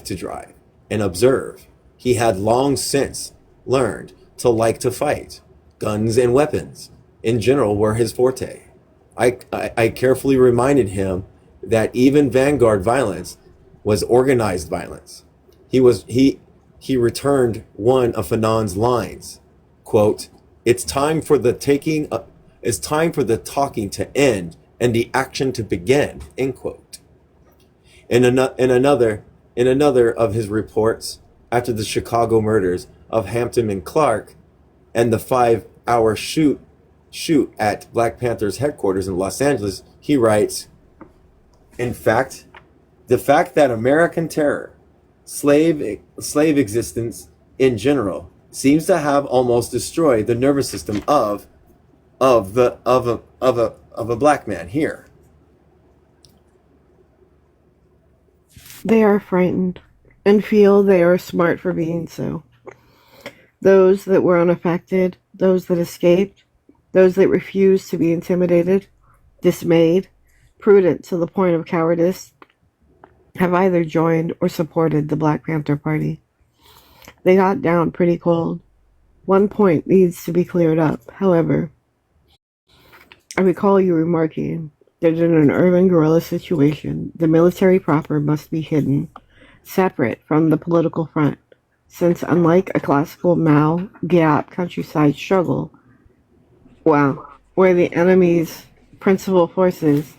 to drive and observe. He had long since learned to like to fight. Guns and weapons in general were his forte. I carefully reminded him that even vanguard violence was organized violence. He returned one of Fanon's lines, quote, it's time for the talking to end and the action to begin, end quote. In another of his reports, after the Chicago murders of Hampton and Clark and the 5-hour shoot at Black Panther's headquarters in Los Angeles, he writes, in fact, the fact that American terror, slave existence in general, seems to have almost destroyed the nervous system of a black man here. They are frightened and feel they are smart for being so. Those that were unaffected, those that escaped, those that refused to be intimidated, dismayed, prudent to the point of cowardice, have either joined or supported the Black Panther Party. They got down pretty cold. One point needs to be cleared up, however. I recall you remarking that in an urban guerrilla situation, the military proper must be hidden, separate from the political front, since unlike a classical Mao Gap countryside struggle, wow, where the enemy's principal forces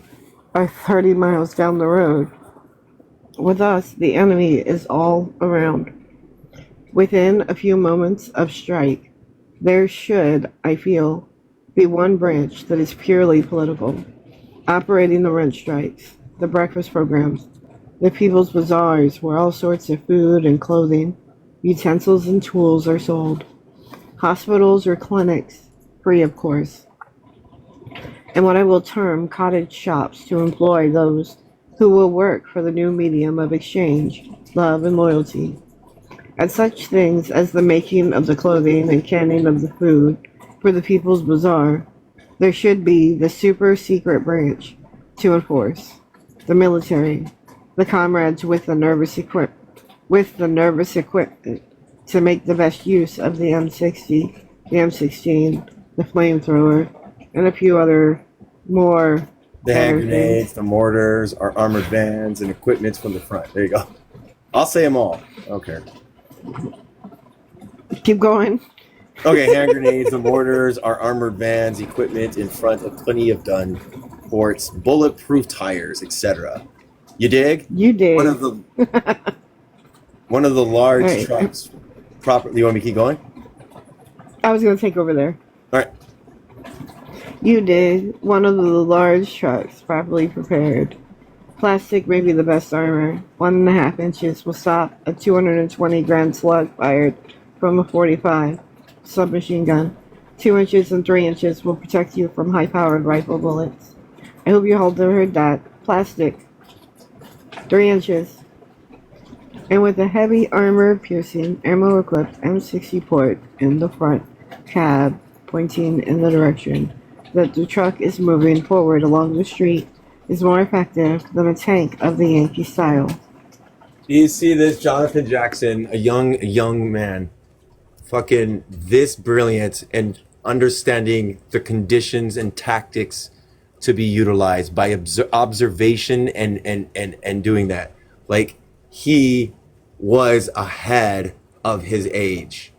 are 30 miles down the road, with us, the enemy is all around. Within a few moments of strike, there should, I feel, be one branch that is purely political, operating the rent strikes, the breakfast programs, the people's bazaars where all sorts of food and clothing, utensils and tools are sold, hospitals or clinics, free of course, and what I will term cottage shops to employ those who will work for the new medium of exchange, love, and loyalty. At such things as the making of the clothing and canning of the food for the people's bazaar, there should be the super secret branch to enforce. The military, the comrades with the nervous equipment to make the best use of the M60, the M16, the flamethrower, and a few other more The hand better grenades, things. the mortars, our armored vans, and equipments from the front. There you go. I'll say them all. Okay. Keep going. Okay, hand grenades, the mortars, our armored vans, equipment in front of plenty of gun ports, bulletproof tires, etc. You dig? You One did. of the one of the All large right. trucks. Properly, you want me to keep going? I was going to take over there. All right. You did. One of the large trucks, properly prepared. Plastic may be the best armor. 1.5 inches will stop a 220 grand slug fired from a 45 submachine gun. 2 inches and 3 inches will protect you from high powered rifle bullets. I hope you all heard that. Plastic. 3 inches. And with a heavy armor piercing, ammo equipped M60 port in the front cab pointing in the direction that the truck is moving forward along the street is more effective than a tank of the Yankee style. You see this Jonathan Jackson, a young man, fucking this brilliant and understanding the conditions and tactics to be utilized by observation and doing that. Like he was ahead of his age,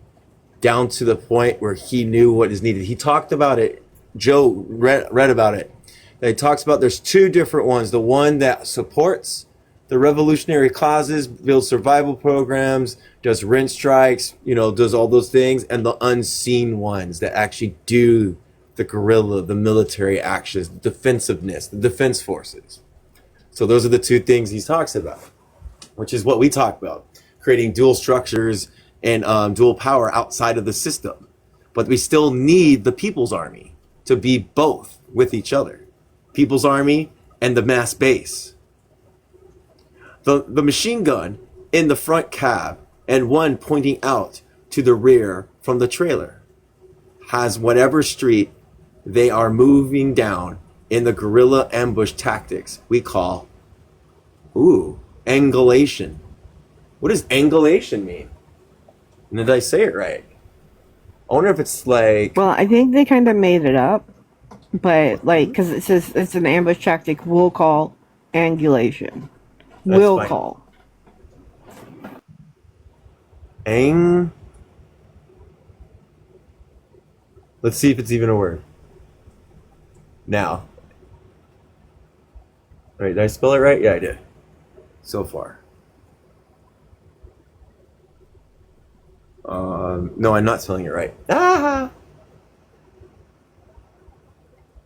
down to the point where he knew what is needed. He talked about it. Joe read about it. He talks about there's two different ones. The one that supports the revolutionary causes, builds survival programs, does rent strikes, does all those things, and the unseen ones that actually do the guerrilla, the military actions, the defensiveness, the defense forces. So those are the two things he talks about, which is what we talk about, creating dual structures and dual power outside of the system. But we still need the People's Army to be both with each other. People's Army and the mass base. The machine gun in the front cab and one pointing out to the rear from the trailer has whatever street they are moving down in the guerrilla ambush tactics we call, angulation. What does angulation mean? And did I say it right? I wonder if it's like... Well, I think they kind of made it up, but because it says it's an ambush tactic, we'll call angulation. That's Will fine. call. Let's see if it's even a word. Now. All right, did I spell it right? Yeah, I did. So far. No, I'm not spelling it right.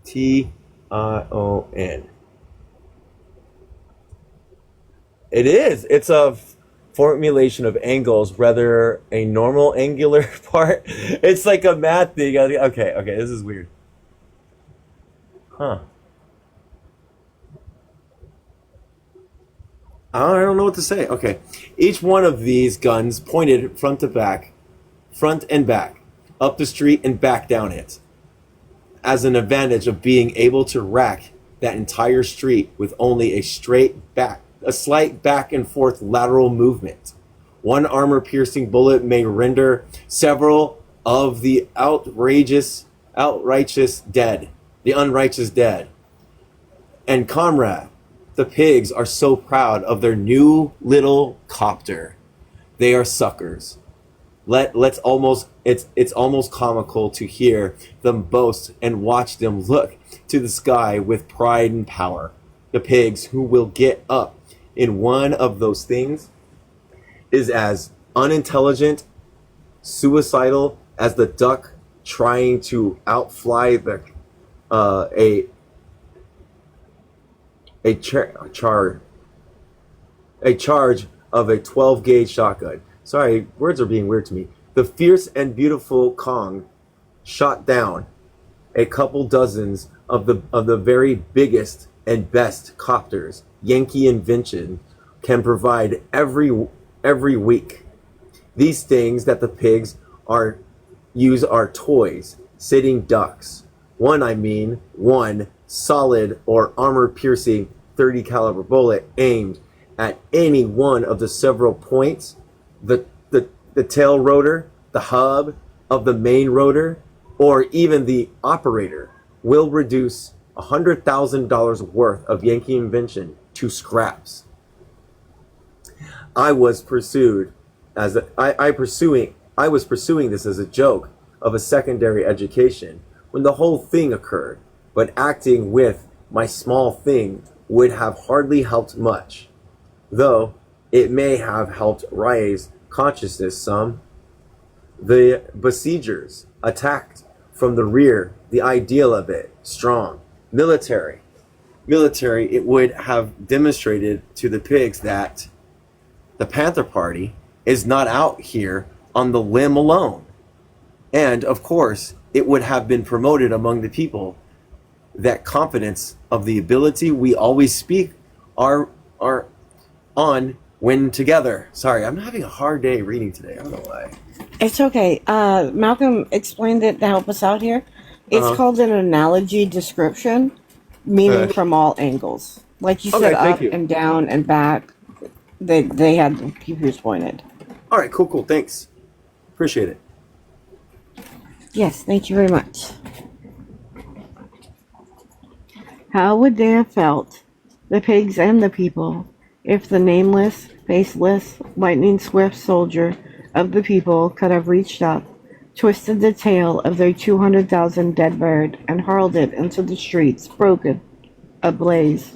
Tion. It is. It's a formulation of angles, rather a normal angular part. It's like a math thing. Okay, this is weird. Huh. I don't know what to say. Okay. Each one of these guns pointed front and back, up the street and back down it, as an advantage of being able to rack that entire street with only a slight back and forth lateral movement. One armor piercing bullet may render several of the the unrighteous dead. And comrade, the pigs are so proud of their new little copter. They are suckers. Let's almost it's almost comical to hear them boast and watch them look to the sky with pride and power. The pigs who will get up in one of those things is as unintelligent, suicidal as the duck trying to outfly the a char a charge of a 12 gauge shotgun. Sorry, words are being weird to me. The fierce and beautiful Kong shot down a couple dozens of the very biggest and best copters Yankee invention can provide every week. These things that the pigs are toys, sitting ducks. One solid or armor piercing 30 caliber bullet aimed at any one of the several points, the tail rotor, the hub of the main rotor, or even the operator will reduce $100,000 worth of Yankee invention to scraps. I was pursuing this as a joke of a secondary education when the whole thing occurred, but acting with my small thing would have hardly helped much, though it may have helped raise consciousness some. The besiegers attacked from the rear, the ideal of it, strong, military, it would have demonstrated to the pigs that the Panther Party is not out here on the limb alone. And, of course, it would have been promoted among the people that confidence of the ability we always speak are on when together. Sorry, I'm having a hard day reading today. I don't know why. It's okay. Malcolm explained it to help us out here. It's called an analogy description, meaning from all angles. Like you said, thank up you. and down and back. They had the computers pointed. All right, cool. Thanks. Appreciate it. Yes, thank you very much. How would they have felt, the pigs and the people, if the nameless, faceless, lightning-swift soldier of the people could have reached up, twisted the tail of their 200,000 dead bird, and hurled it into the streets, broken, ablaze?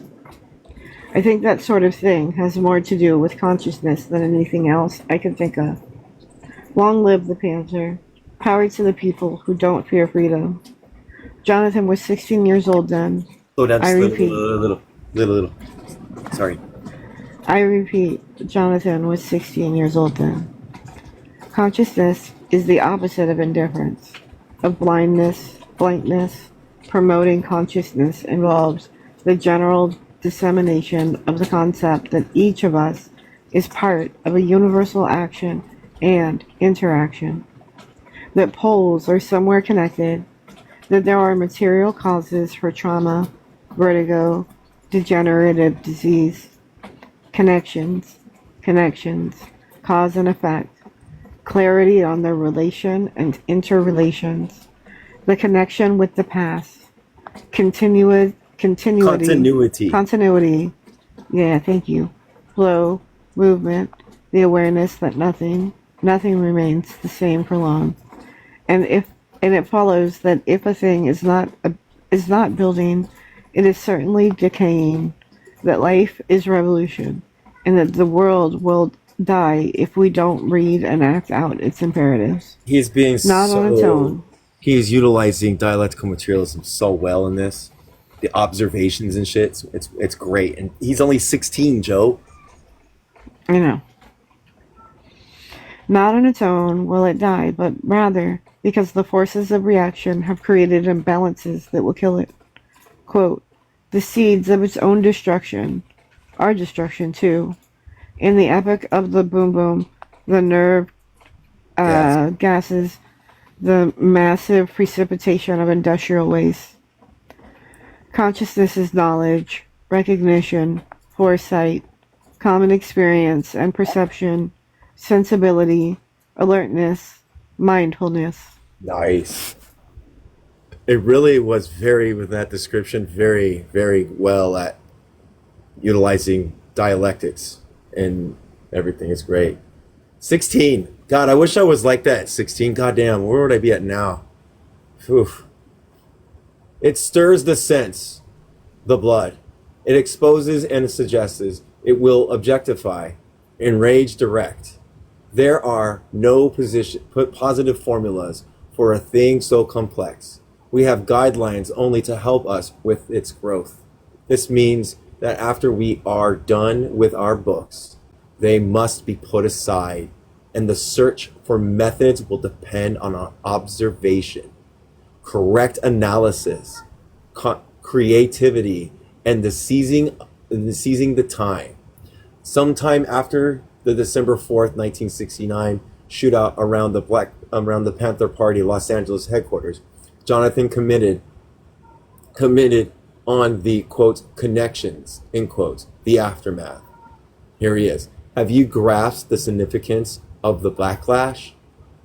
I think that sort of thing has more to do with consciousness than anything else I can think of. Long live the Panther. Power to the people who don't fear freedom. Jonathan was 16 years old then. Slow down just I a repeat. little. Sorry. I repeat, Jonathan was 16 years old then. Consciousness is the opposite of indifference, of blindness, blankness. Promoting consciousness involves the general dissemination of the concept that each of us is part of a universal action and interaction, that poles are somewhere connected, that there are material causes for trauma, vertigo, degenerative disease, connections, cause and effect, clarity on their relation and interrelations, the connection with the past, continuity. Yeah, thank you. Flow, movement, the awareness that nothing remains the same for long. And it follows that if a thing is not building, it is certainly decaying, that life is revolution, and that the world will die if we don't read and act out its imperatives. He's being Not on its own. He's utilizing dialectical materialism so well in this. The observations and shit, it's great. And he's only 16, Joe. I know. Not on its own will it die, but rather because the forces of reaction have created imbalances that will kill it. Quote, the seeds of its own destruction, our destruction too, In the epoch of the boom boom, the nerve Yes. gases, the massive precipitation of industrial waste. Consciousness is knowledge, recognition, foresight, common experience and perception, sensibility, alertness, mindfulness. Nice. It really was very, with that description, very, very well at utilizing dialectics and everything. Is great. 16. God, I wish I was like that at 16. Goddamn, where would I be at now? Oof. It stirs the sense, the blood. It exposes and suggests. It will objectify, enrage, direct. There are no positive formulas for a thing so complex. We have guidelines only to help us with its growth. This means that after we are done with our books, they must be put aside, and the search for methods will depend on our observation, correct analysis, creativity, and the seizing the time. Sometime after the December 4th, 1969 shootout around the Panther Party Los Angeles headquarters, Jonathan commented on the quote connections, end quotes, the aftermath. Here he is. Have you grasped the significance of the backlash?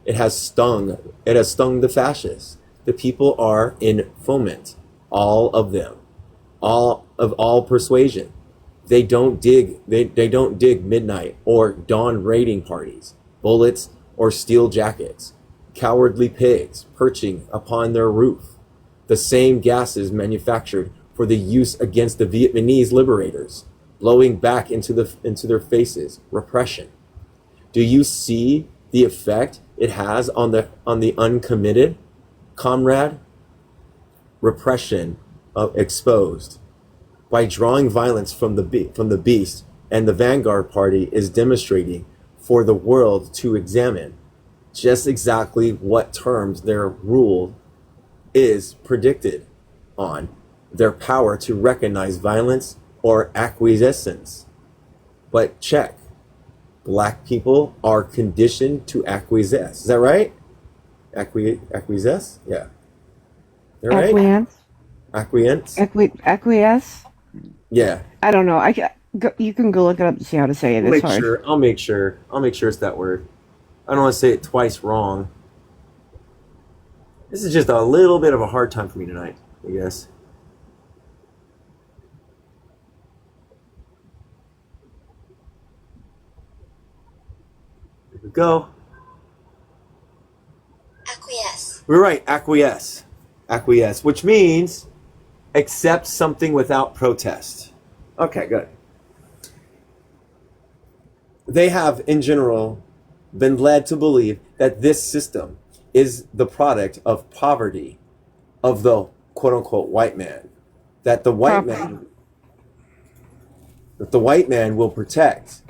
It has stung the fascists. The people are in foment, all of them, all persuasion. They don't dig midnight or dawn raiding parties, bullets or steel jackets, cowardly pigs perching upon their roof. The same gases manufactured for the use against the Vietnamese liberators, blowing back into their faces, repression. Do you see the effect it has on the uncommitted, comrade? Repression exposed. By drawing violence from the beast, and the Vanguard Party is demonstrating for the world to examine just exactly what terms their rule is predicted on, their power to recognize violence or acquiescence. But check, black people are conditioned to acquiesce. Is that right? Acquiesce? Yeah. They're right? Acquiesce? Acquiesce? Acquiesce? Yeah. I don't know. You can go look it up to see how to say it. It's hard. I'll make sure it's that word. I don't want to say it twice wrong. This is just a little bit of a hard time for me tonight, I guess. Here we go. Acquiesce. We're right, acquiesce. Acquiesce, which means accept something without protest. Okay, good. They have, in general, been led to believe that this system is the product of poverty of the quote-unquote white man. That the white man will protect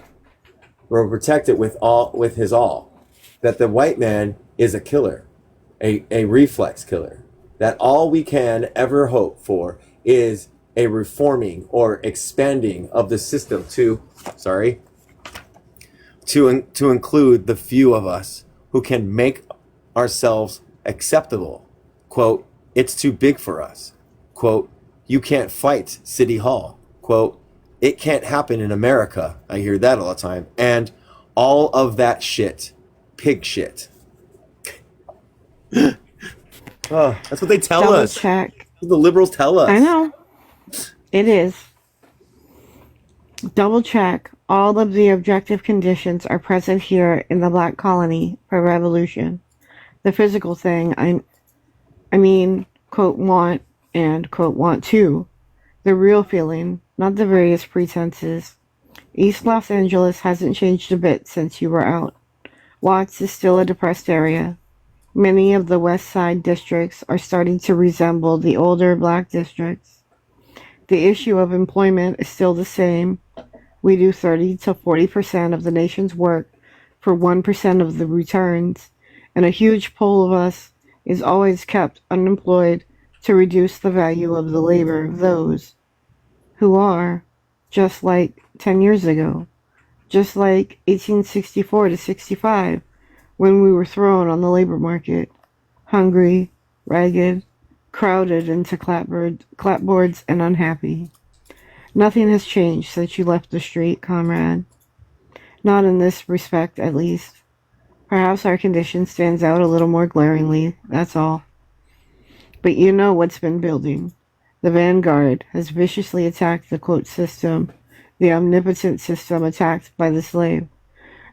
it with his all. That the white man is a killer, a reflex killer. That all we can ever hope for is a reforming or expanding of the system to include the few of us who can make ourselves acceptable. Quote, it's too big for us. Quote, you can't fight City Hall. Quote, it can't happen in America. I hear that all the time. And all of that shit. Pig shit. Oh, that's what they tell us. Check. That's what the liberals tell us. I know. It is. Double check. All of the objective conditions are present here in the black colony for revolution. The physical thing, I mean, quote, want and, quote, want to. The real feeling, not the various pretenses. East Los Angeles hasn't changed a bit since you were out. Watts is still a depressed area. Many of the West Side districts are starting to resemble the older black districts. The issue of employment is still the same. We do 30 to 40% of the nation's work for 1% of the returns, and a huge pool of us is always kept unemployed to reduce the value of the labor of those who are, just like 10 years ago, just like 1864 to 65, when we were thrown on the labor market, hungry, ragged, crowded into clapboards and unhappy. Nothing has changed since you left the street, comrade. Not in this respect, at least. Perhaps our condition stands out a little more glaringly, that's all. But you know what's been building. The vanguard has viciously attacked the quote system, the omnipotent system attacked by the slave.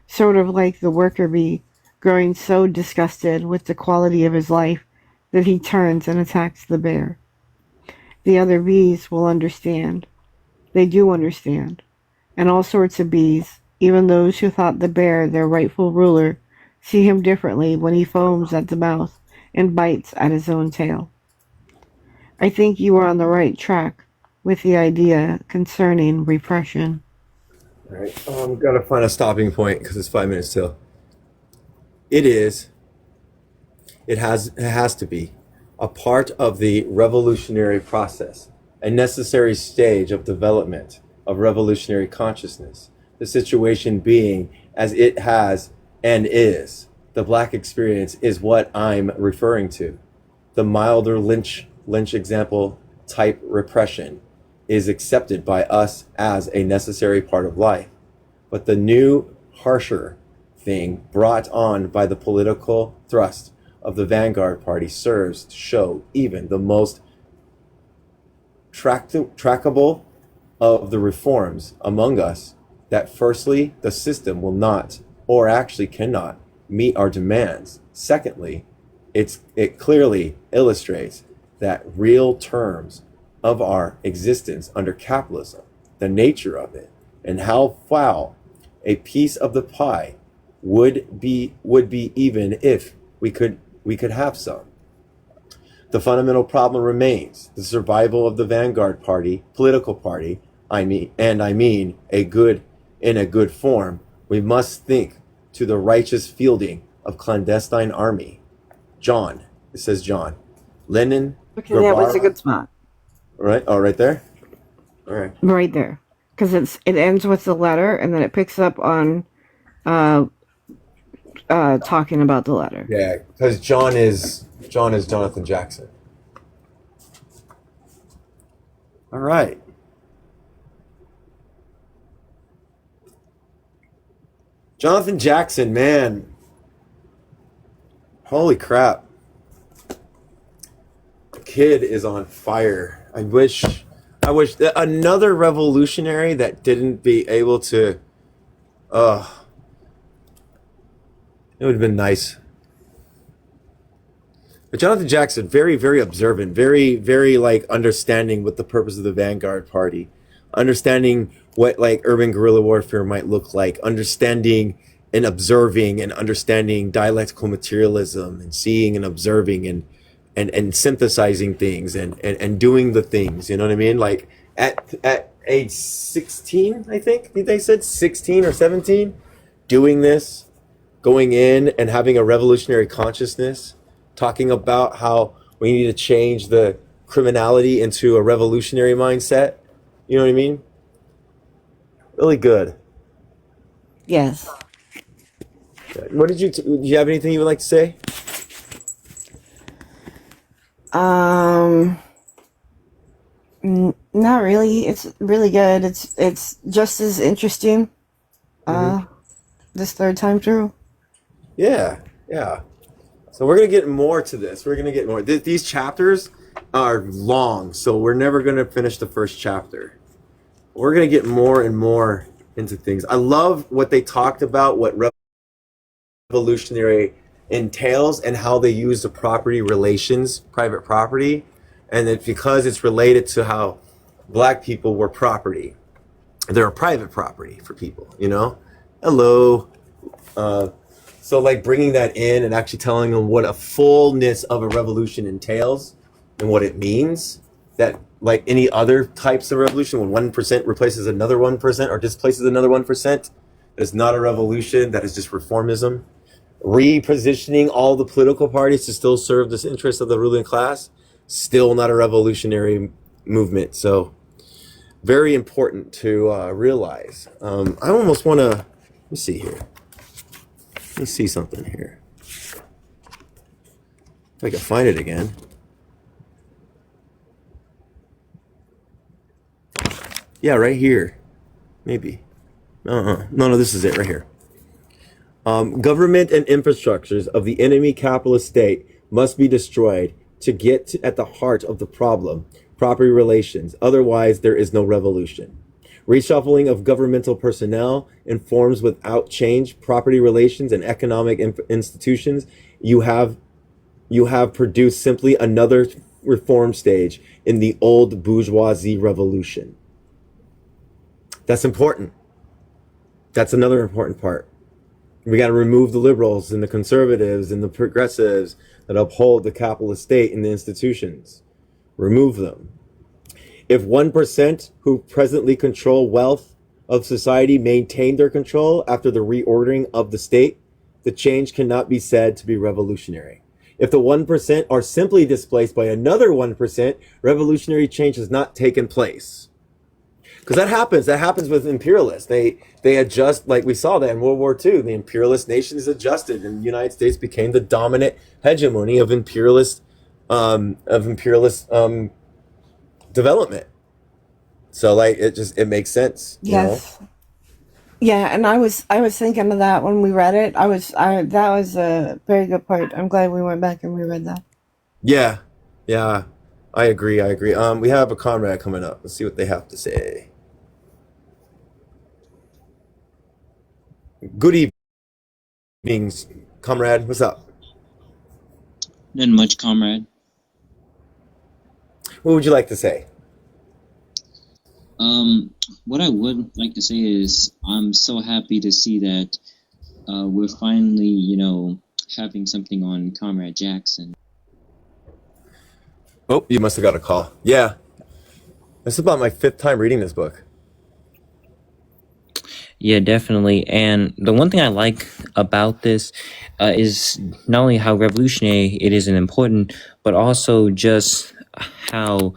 Sort of like the worker bee growing so disgusted with the quality of his life that he turns and attacks the bear. The other bees will understand. They do understand. And all sorts of bees, even those who thought the bear their rightful ruler, see him differently when he foams at the mouth and bites at his own tail. I think you are on the right track with the idea concerning repression. All right. Gotta find a stopping point because it's 5 minutes till. It is. It has to be a part of the revolutionary process, a necessary stage of development of revolutionary consciousness. The situation being as it has and is. The black experience is what I'm referring to. The milder Lynch example type repression is accepted by us as a necessary part of life. But the new, harsher thing brought on by the political thrust of the Vanguard Party serves to show even the most trackable of the reforms among us that firstly, the system will not, or actually cannot, meet our demands. Secondly, it clearly illustrates that real terms of our existence under capitalism, the nature of it, and how foul a piece of the pie would be even if we could have some. The fundamental problem remains the survival of the Vanguard Party, political party, in a good form. We must think to the righteous fielding of clandestine army. John, it says John. Lenin, Okay, that was a Guevara. good spot. Right? Oh, right there? All right. Right there. Because it ends with the letter and then it picks up on talking about the letter. Yeah, because John is Jonathan Jackson. All right. Jonathan Jackson, man. Holy crap. The kid is on fire. I wish another revolutionary that didn't be able to it would have been nice. But Jonathan Jackson, very, very observant, very, very like understanding what the purpose of the Vanguard Party, understanding what like urban guerrilla warfare might look like, understanding and observing and understanding dialectical materialism and seeing and observing and synthesizing things and doing the things, you know what I mean? Like at age 16, I think they said 16 or 17, doing this, going in and having a revolutionary consciousness, talking about how we need to change the criminality into a revolutionary mindset. You know what I mean? Really good. Yes. What did do you have anything you would like to say? Not really. It's really good. It's just as interesting. This third time through. Yeah. So we're gonna get more to this. We're gonna get more. These chapters are long, so we're never gonna finish the first chapter. We're gonna get more and more into things. I love what they talked about, what revolutionary entails, and how they use the property relations, private property, and it's because it's related to how black people were property. They're a private property for people, you know. Hello. So like bringing that in and actually telling them what a fullness of a revolution entails and what it means, that like any other types of revolution, when 1% replaces another 1% or displaces another 1%, it's not a revolution, that is just reformism. Repositioning all the political parties to still serve the interests of the ruling class, still not a revolutionary movement. So very important to realize. I almost want to, let me see here. Let me see something here. If I can find it again. Yeah, right here. Maybe. No, this is it right here. Government and infrastructures of the enemy capitalist state must be destroyed to get at the heart of the problem, property relations. Otherwise, there is no revolution. Reshuffling of governmental personnel in forms without change, property relations, and economic institutions, you have produced simply another reform stage in the old bourgeoisie revolution. That's important. That's another important part. We got to remove the liberals and the conservatives and the progressives that uphold the capitalist state and the institutions. Remove them. If 1% who presently control wealth of society maintain their control after the reordering of the state, the change cannot be said to be revolutionary. If the 1% are simply displaced by another 1%, revolutionary change has not taken place. Because that happens with imperialists. They adjust, like we saw that in World War II. The imperialist nations adjusted, and the United States became the dominant hegemony of imperialist development. So like it makes sense. Yes. Yeah, and I was thinking of that when we read it. That was a very good point. I'm glad we went back and reread that. Yeah. I agree. We have a comrade coming up. Let's see what they have to say. Good evening, comrade. What's up? Not much, comrade. What would you like to say? What I would like to say is I'm so happy to see that we're finally, having something on Comrade Jackson. Oh, you must have got a call. Yeah. This is about my 5th time reading this book. Yeah, definitely. And the one thing I like about this is not only how revolutionary it is and important, but also just how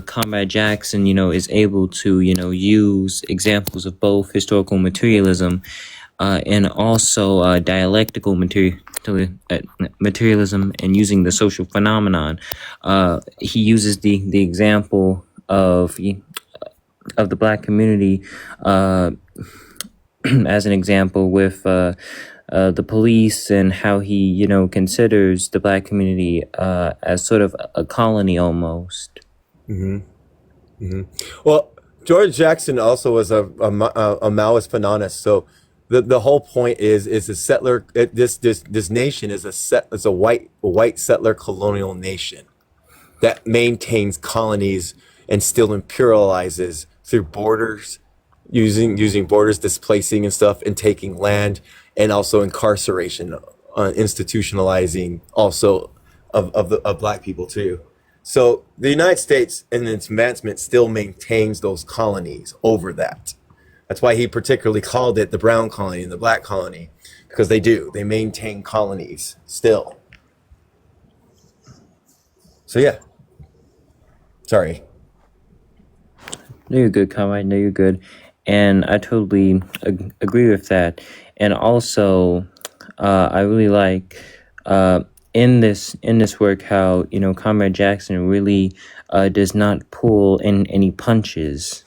Comrade Jackson, is able to, use examples of both historical materialism and also dialectical materialism and using the social phenomenon. He uses the example of the Black community as an example with the police and how he, considers the Black community as sort of a colony almost. Well, George Jackson also was a Maoist Fananist. So the whole point is a settler. This nation is a white settler colonial nation that maintains colonies and still imperializes through borders, using borders, displacing and stuff, and taking land, and also incarceration, institutionalizing also of Black people too. So the United States in its advancement still maintains those colonies over that. That's why he particularly called it the brown colony and the black colony, because they maintain colonies still. So yeah. Sorry. No, you're good, comrade. No, you're good. And I totally agree with that. And also, I really like in this work how Comrade Jackson really does not pull in any punches.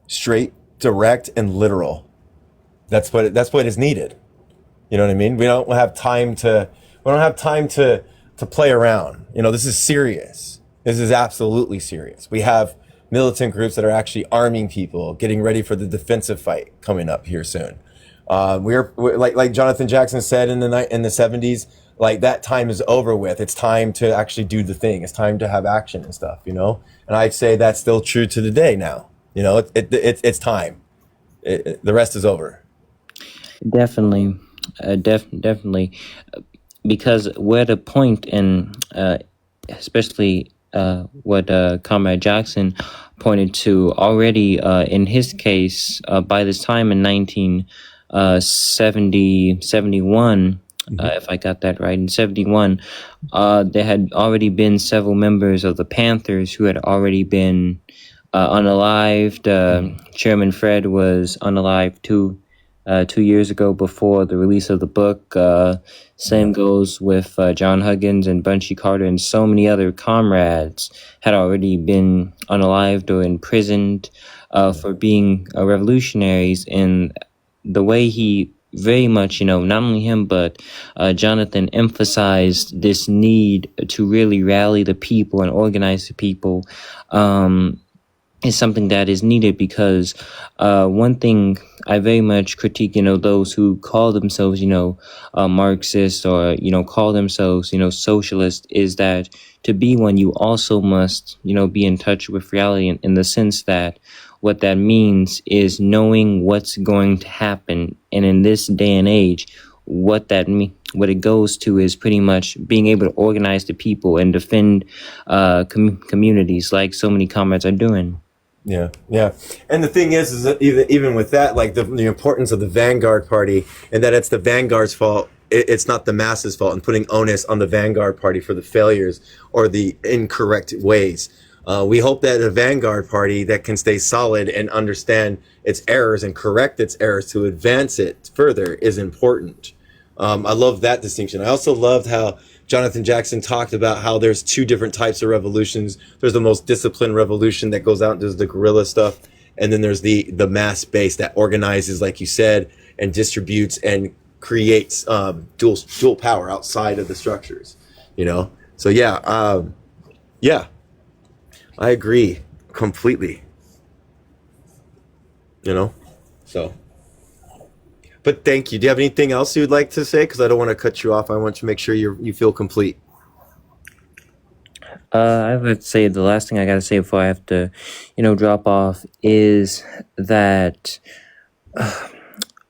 Straight, direct, and literal. That's what is needed. You know what I mean? We don't have time to play around. This is serious. This is absolutely serious. We have militant groups that are actually arming people, getting ready for the defensive fight coming up here soon. We're like Jonathan Jackson said in the 70s, like that time is over with. It's time to actually do the thing. It's time to have action and stuff, And I'd say that's still true to today now. It's time. The rest is over. Definitely, definitely, because we're at a point in, especially what Comrade Jackson pointed to already in his case, by this time in 1971, if I got that right. In 71, there had already been several members of the Panthers who had already been unalived. Chairman Fred was unalived 2 years ago before the release of the book. Same goes with John Huggins and Bunchy Carter, and so many other comrades had already been unalived or imprisoned for being revolutionaries. And the way he very much, not only him, but Jonathan emphasized this need to really rally the people and organize the people. Is something that is needed, because one thing I very much critique, those who call themselves, Marxist, or, call themselves, socialist, is that to be one, you also must, be in touch with reality, in the sense that what that means is knowing what's going to happen. And in this day and age, what it goes to is pretty much being able to organize the people and defend communities, like so many comrades are doing. Yeah, yeah. And the thing is that even with that, like the importance of the Vanguard Party, and that it's the Vanguard's fault, it's not the masses' fault, and putting onus on the Vanguard Party for the failures or the incorrect ways. We hope that a Vanguard Party that can stay solid and understand its errors and correct its errors to advance it further is important. I love that distinction. I also loved how Jonathan Jackson talked about how there's two different types of revolutions. There's the most disciplined revolution that goes out and does the guerrilla stuff. And then there's the mass base that organizes, like you said, and distributes and creates dual power outside of the structures, So yeah, I agree completely, so. But thank you. Do you have anything else you'd like to say? Because I don't want to cut you off. I want to make sure you feel complete. I would say the last thing I gotta say before I have to, drop off is that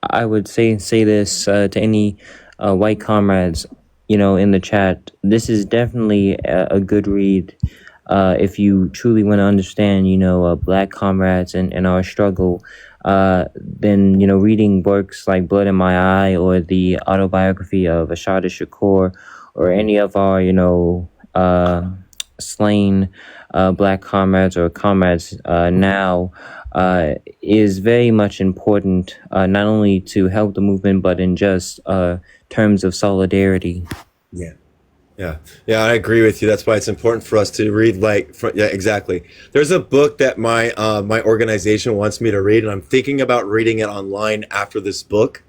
I would say this to any white comrades, in the chat. This is definitely a good read if you truly want to understand, black comrades and our struggle. Then reading works like Blood in My Eye, or the autobiography of Ashada Shakur, or any of our slain black comrades or comrades now is very much important, not only to help the movement, but in just terms of solidarity. Yeah, I agree with you. That's why it's important for us to read. Yeah, exactly. There's a book that my organization wants me to read, and I'm thinking about reading it online after this book.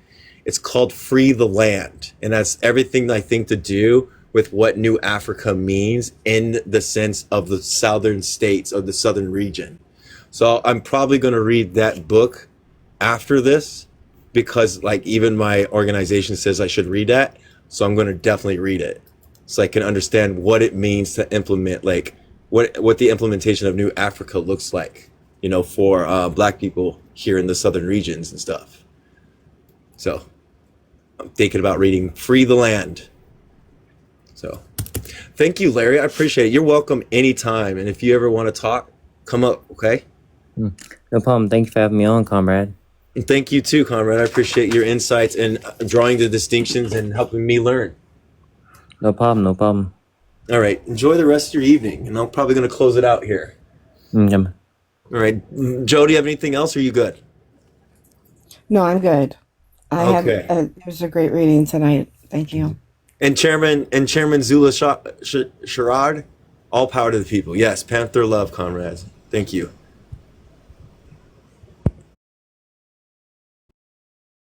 It's called Free the Land, and that's everything I think to do with what New Africa means in the sense of the southern states of the southern region. So I'm probably going to read that book after this, because even my organization says I should read that. So I'm going to definitely read it, so I can understand what it means to implement, what the implementation of New Africa looks like, for black people here in the southern regions and stuff. So I'm thinking about reading Free the Land. So thank you, Larry. I appreciate it. You're welcome anytime. And if you ever want to talk, come up, okay? No problem. Thank you for having me on, comrade. And thank you too, comrade. I appreciate your insights and drawing the distinctions and helping me learn. No problem. All right. Enjoy the rest of your evening, and I'm probably going to close it out here. All right. Joe, do you have anything else, or are you good? No, I'm good. Okay. It was a great reading tonight. Thank you. And Chairman Zula Sherrod, all power to the people. Yes, Panther love, comrades. Thank you.